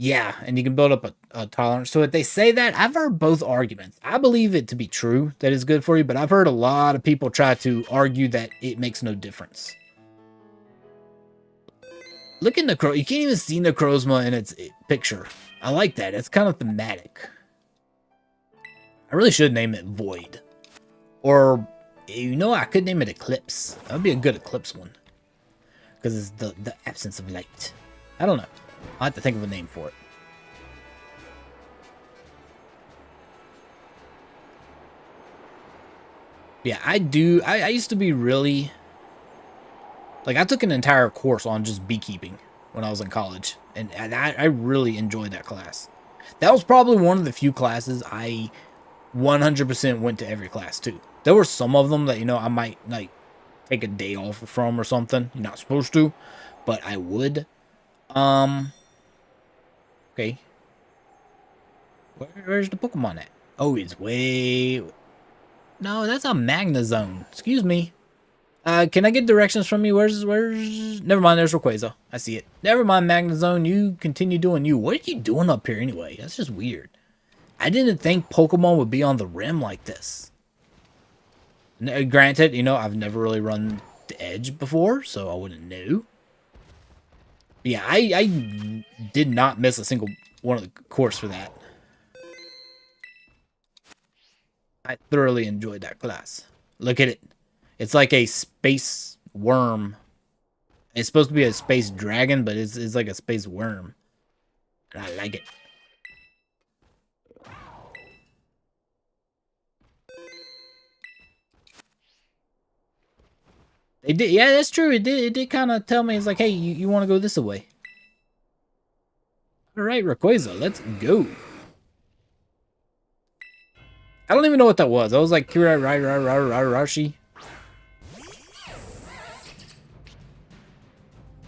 Yeah, and you can build up a tolerance to it. They say that. I've heard both arguments. I believe it to be true that it's good for you, but I've heard a lot of people try to argue that it makes no difference. Look at Necro. You can't even see Necrozma in its picture. I like that. It's kind of thematic. I really should name it Void. Or, you know, I could name it Eclipse. That would be a good Eclipse one. Because it's the absence of light. I don't know. I'll have to think of a name for it. Yeah, I used to be really... Like, I took an entire course on just beekeeping when I was in college. And I really enjoyed that class. That was probably one of the few classes I 100% went to every class, too. There were some of them that, you know, I might, like, take a day off from or something. You're not supposed to, but I would. Okay. Where's the Pokemon at? Oh, it's way... No, that's a Magnezone. Excuse me. Can I get directions from you? Where's... Never mind, there's Rayquaza. I see it. Never mind, Magnezone. You continue doing you. What are you doing up here anyway? That's just weird. I didn't think Pokemon would be on the rim like this. Granted, you know, I've never really run the edge before, so I wouldn't know. But yeah, I did not miss a single one of the course for that. I thoroughly enjoyed that class. Look at it. It's like a space worm. It's supposed to be a space dragon, but it's like a space worm. And I like it. It did, yeah, that's true. It did kind of tell me, it's like, hey, you want to go this way. All right, Rayquaza, let's go. I don't even know what that was. I was like, Kira Rashi.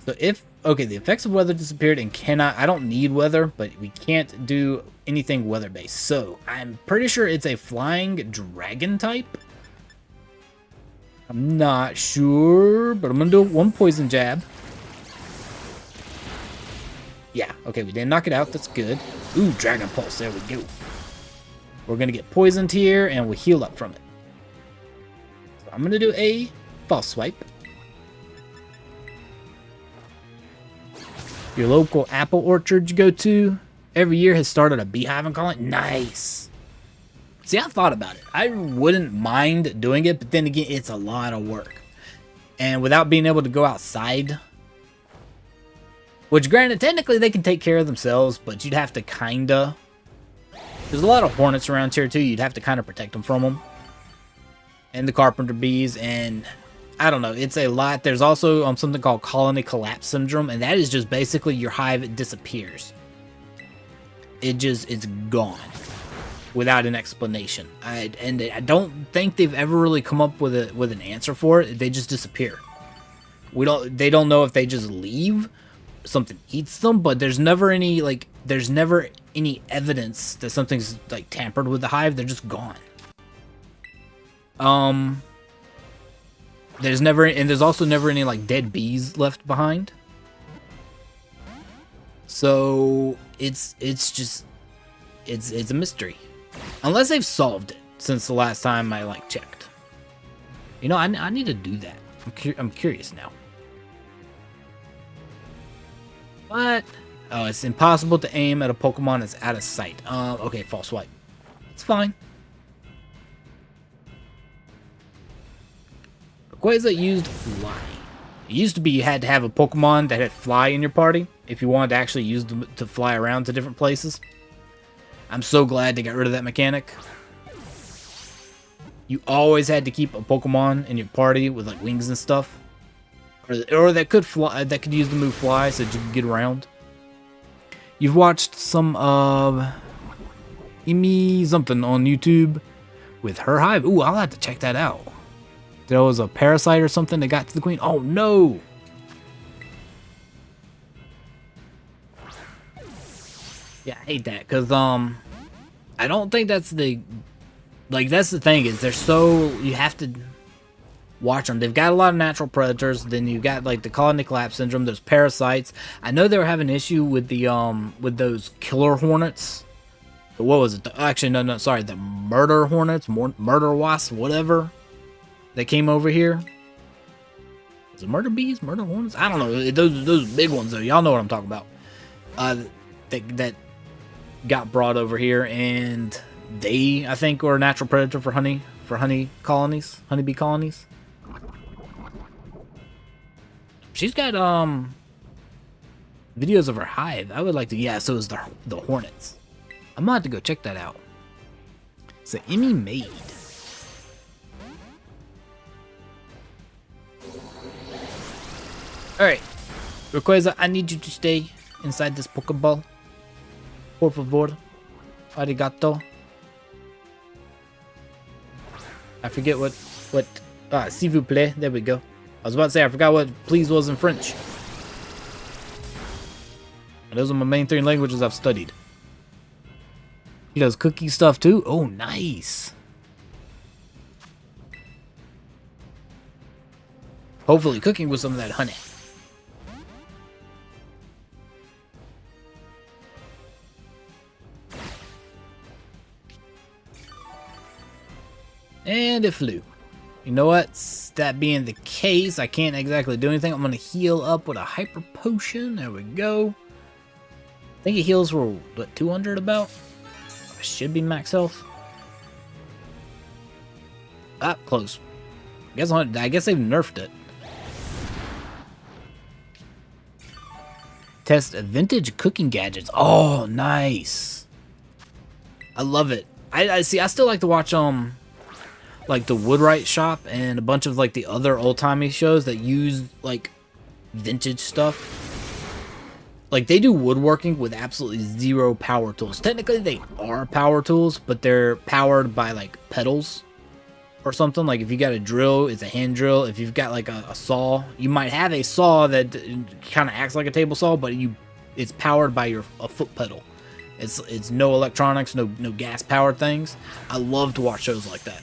So if, okay, the effects of weather disappeared and cannot, I don't need weather, but we can't do anything weather-based. So I'm pretty sure it's a flying dragon type. I'm not sure, but I'm going to do one poison jab. Yeah, okay, we didn't knock it out. That's good. Ooh, Dragon Pulse. There we go. We're going to get poisoned here, and we'll heal up from it. So I'm going to do a false swipe. Your local apple orchard you go to every year has started a beehive and colony. Nice. See, I thought about it. I wouldn't mind doing it, but then again, it's a lot of work. And without being able to go outside, which granted, technically they can take care of themselves, but you'd have to kinda... There's a lot of hornets around here too. You'd have to kind of protect them from them. And the carpenter bees, and I don't know. It's a lot. There's also something called colony collapse syndrome, and that is just basically your hive disappears. It's gone. Without an explanation, and I don't think they've ever really come up with an answer for it. They just disappear. They don't know if they just leave, something eats them, but there's never any evidence that something's like tampered with the hive. They're just gone. There's also never any like dead bees left behind. So it's a mystery. Unless they've solved it since the last time I like checked. You know, I need to do that. I'm curious now. What? Oh, it's impossible to aim at a Pokemon that's out of sight. Okay, false swipe. It's fine. Rayquaza used Fly. It used to be you had to have a Pokemon that had Fly in your party if you wanted to actually use them to fly around to different places. I'm so glad they got rid of that mechanic. You always had to keep a Pokemon in your party with like wings and stuff, or that could fly, that could use the move Fly, so that you could get around. You've watched some of Emi something on YouTube with her hive. Ooh, I'll have to check that out. There was a parasite or something that got to the queen. Oh no! Yeah, I hate that, because, I don't think that's the... Like, that's the thing, is they're so... You have to... watch them. They've got a lot of natural predators. Then you've got like the colony collapse syndrome. There's parasites. I know they were having an issue with the with those killer hornets. What was it? Actually, no, sorry, the murder hornets, murder wasps, whatever. That came over here. Is it murder bees, murder hornets? I don't know. Those big ones though. Y'all know what I'm talking about. That got brought over here, and they, I think, were a natural predator for honey colonies, honeybee colonies. She's got videos of her hive. I would like to. Yeah, so is the hornets. I'm gonna have to go check that out. It's an Emmy maid. Alright. Rayquaza, I need you to stay inside this Pokeball. Por favor. Arigato. I forget what s'il vous plaît. There we go. I was about to say I forgot what please was in French. Those are my main 3 languages I've studied. He does cookie stuff too? Oh, nice. Hopefully cooking with some of that honey. And it flew. You know what? That being the case, I can't exactly do anything. I'm going to heal up with a hyper potion. There we go. I think it heals for, what, 200 about? I should be max health. Ah, close. I guess they've nerfed it. Test vintage cooking gadgets. Oh, nice. I love it. I see. I still like to watch like the Woodwright Shop and a bunch of like the other old-timey shows that use like vintage stuff. Like they do woodworking with absolutely 0 power tools. Technically they are power tools, but they're powered by like pedals or something. Like if you got a drill, it's a hand drill. If you've got like a saw, you might have a saw that kind of acts like a table saw, but it's powered by a foot pedal. It's no electronics, no gas powered things. I love to watch shows like that.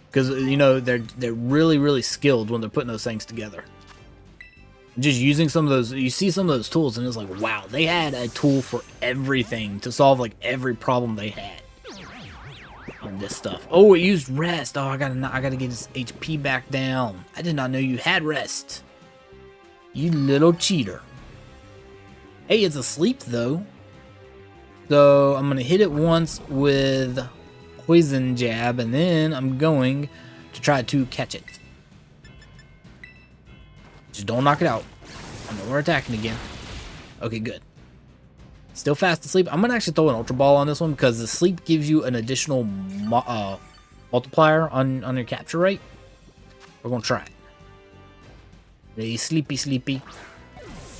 Because, you know, they're really, really skilled when they're putting those things together. Just using some of those, you see some of those tools and it's like, wow, they had a tool for everything to solve like every problem they had on this stuff. Oh, it used rest. Oh, I gotta get his HP back down. I did not know you had rest. You little cheater. Hey, it's asleep though. So I'm gonna hit it once with poison jab, and then I'm going to try to catch it. Just don't knock it out. I know we're attacking again. Okay, good. Still fast asleep. I'm gonna actually throw an Ultra Ball on this one because the sleep gives you an additional multiplier on your capture rate. We're gonna try it. Hey, sleepy.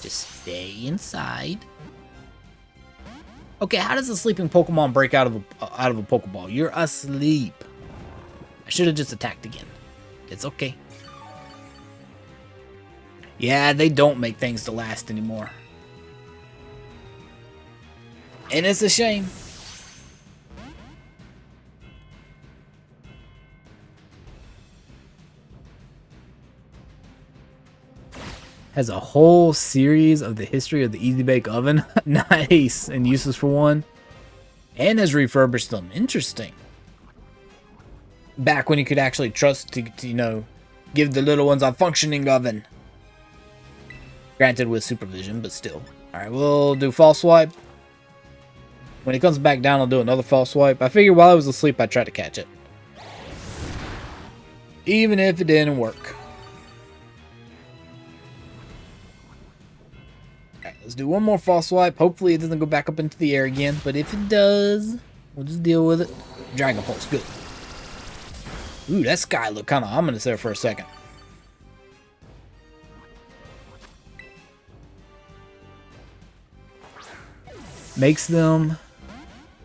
Just stay inside. Okay, how does a sleeping Pokemon break out of a Pokeball? You're asleep. I should have just attacked again. It's okay. Yeah, they don't make things to last anymore. And it's a shame. Has a whole series of the history of the Easy Bake Oven. Nice. And uses for one. And has refurbished them. Interesting. Back when you could actually trust to you know, give the little ones a functioning oven. Granted with supervision, but still. Alright, we'll do false swipe. When it comes back down, I'll do another false swipe. I figured while I was asleep, I'd try to catch it. Even if it didn't work. Let's do one more false swipe. Hopefully it doesn't go back up into the air again. But if it does, we'll just deal with it. Dragon Pulse, good. Ooh, that sky looked kind of ominous there for a second. Makes them...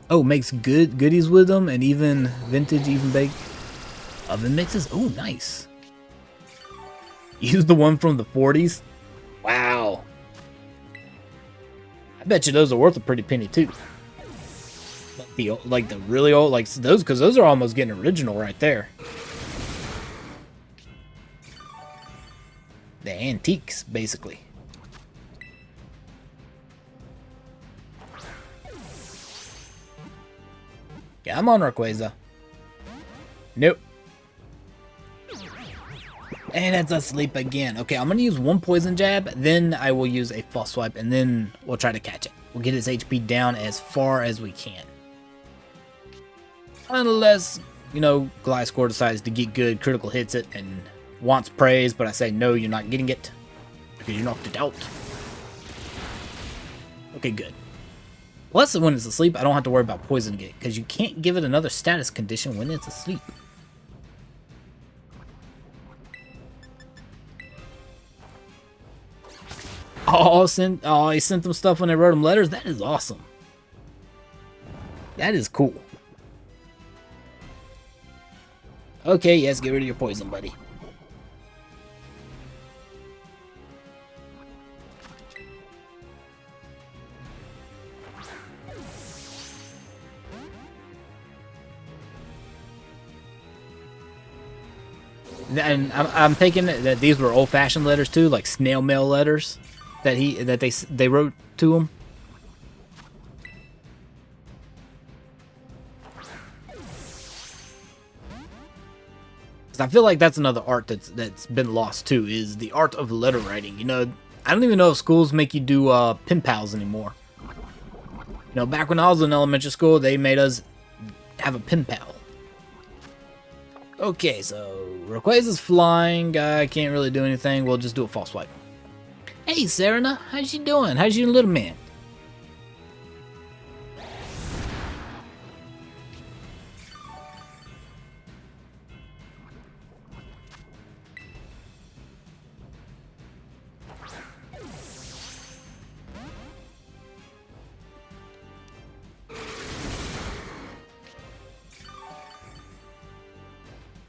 Oh, makes goodies with them. And even vintage, even baked oven mixes. Oh, nice. Use the one from the 40s. Wow. I bet you those are worth a pretty penny too. the really old, like those, because those are almost getting original right there. The antiques, basically. Yeah, I'm on Rayquaza. Nope. And it's asleep again. Okay, I'm gonna use one poison jab, then I will use a false swipe, and then we'll try to catch it. We'll get his HP down as far as we can. Unless, you know, Gliscor decides to get good, critical hits it, and wants praise, but I say, no, you're not getting it, because you knocked it out. Okay, good. Plus, when it's asleep, I don't have to worry about poisoning it, because you can't give it another status condition when it's asleep. Oh, he sent them stuff when they wrote him letters? That is awesome. That is cool. Okay, yes, get rid of your poison, buddy. And I'm thinking that these were old-fashioned letters too, like snail mail letters that they wrote to him. I feel like that's another art that's been lost too, is the art of letter writing. You know, I don't even know if schools make you do pen pals anymore. You know, back when I was in elementary school, they made us have a pen pal. Okay, so Rayquaza's flying. I can't really do anything. We'll just do a false swipe. Hey, Serena, how's you doing? How's your little man?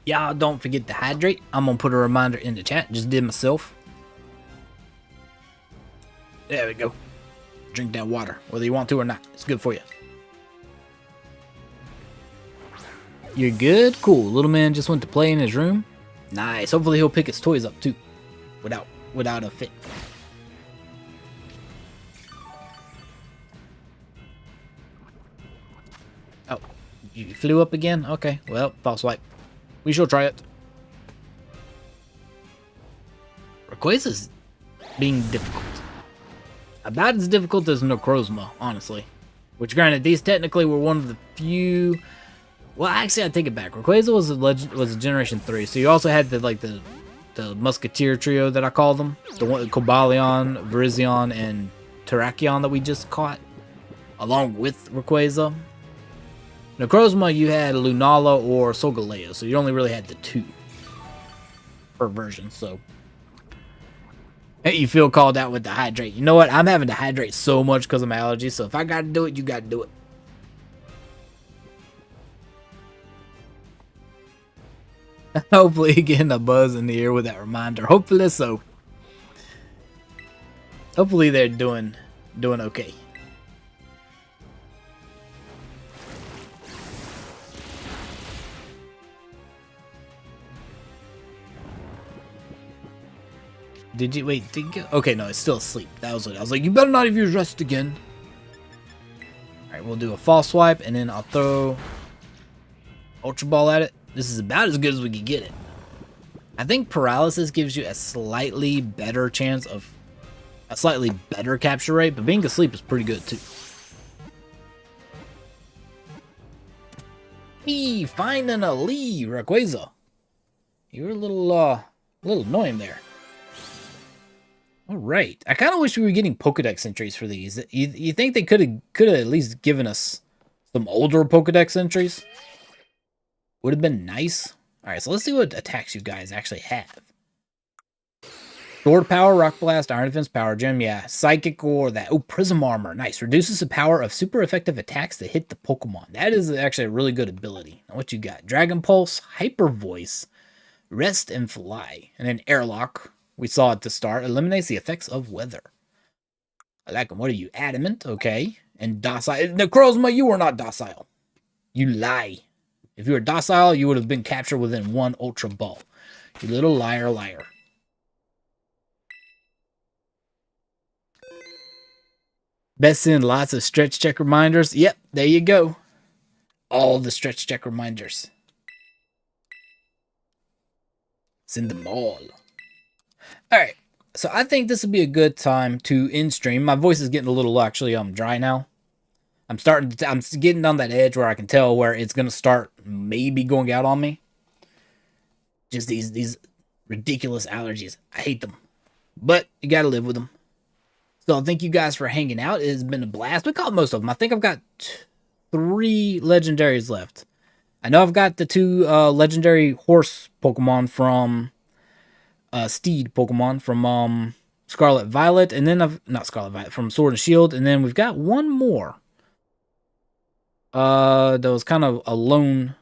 Y'all don't forget to hydrate. I'm gonna put a reminder in the chat. Just did myself. There we go. Drink that water, whether you want to or not. It's good for you. You're good? Cool. Little man just went to play in his room. Nice. Hopefully he'll pick his toys up too. Without a fit. Oh, you flew up again? Okay, well, false swipe. We shall try it. Rayquaza's being difficult. About as difficult as Necrozma, honestly. Which, granted, these technically were one of the few... Well, actually, I take it back. Rayquaza was a Generation 3, so you also had the Musketeer trio that I call them. The one, Cobalion, Virizion, and Terrakion that we just caught. Along with Rayquaza. Necrozma, you had Lunala or Solgaleo, so you only really had the two per version, so... Hey, you feel called out with the hydrate. You know what? I'm having to hydrate so much because of my allergies, so if I gotta do it, you gotta do it. Hopefully getting a buzz in the ear with that reminder. Hopefully so. Hopefully they're doing okay. Did you wait? Okay, no, it's still asleep. That was it. I was like, you better not have used rest again. All right, we'll do a false swipe, and then I'll throw Ultra Ball at it. This is about as good as we can get it. I think paralysis gives you a slightly better chance of a slightly better capture rate, but being asleep is pretty good too. Hey, finally, Rayquaza. You were a little annoying there. All right. I kind of wish we were getting Pokedex entries for these. You think they could have at least given us some older Pokedex entries? Would have been nice. All right, so let's see what attacks you guys actually have. Sword Power, Rock Blast, Iron Defense, Power Gem, yeah. Psychic or that. Oh, Prism Armor, nice. Reduces the power of super effective attacks that hit the Pokemon. That is actually a really good ability. Now, what you got? Dragon Pulse, Hyper Voice, Rest and Fly, and then Airlock. We saw at the start. Eliminates the effects of weather. I like them. What are you? Adamant, okay. And Docile. Necrozma, you are not docile. You lie. If you were docile, you would have been captured within 1 Ultra Ball. You little liar, liar. Best send lots of stretch check reminders. Yep, there you go. All the stretch check reminders. Send them all. Alright, so I think this would be a good time to end stream. My voice is getting a little actually dry now. I'm getting on that edge where I can tell where it's gonna start maybe going out on me. Just these ridiculous allergies. I hate them. But you gotta live with them. So thank you guys for hanging out. It has been a blast. We caught most of them. I think I've got 3 legendaries left. I know I've got the 2 legendary horse Pokemon from steed Pokemon from Scarlet Violet, and then not Scarlet Violet, from Sword and Shield, and then we've got one more. That was kind of a lone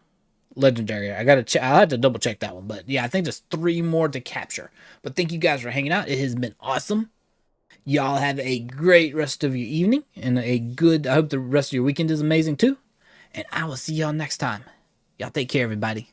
legendary. I had to double check that one, but yeah, I think there's 3 more to capture. But thank you guys for hanging out. It has been awesome. Y'all have a great rest of your evening and I hope the rest of your weekend is amazing too. And I will see y'all next time. Y'all take care, everybody.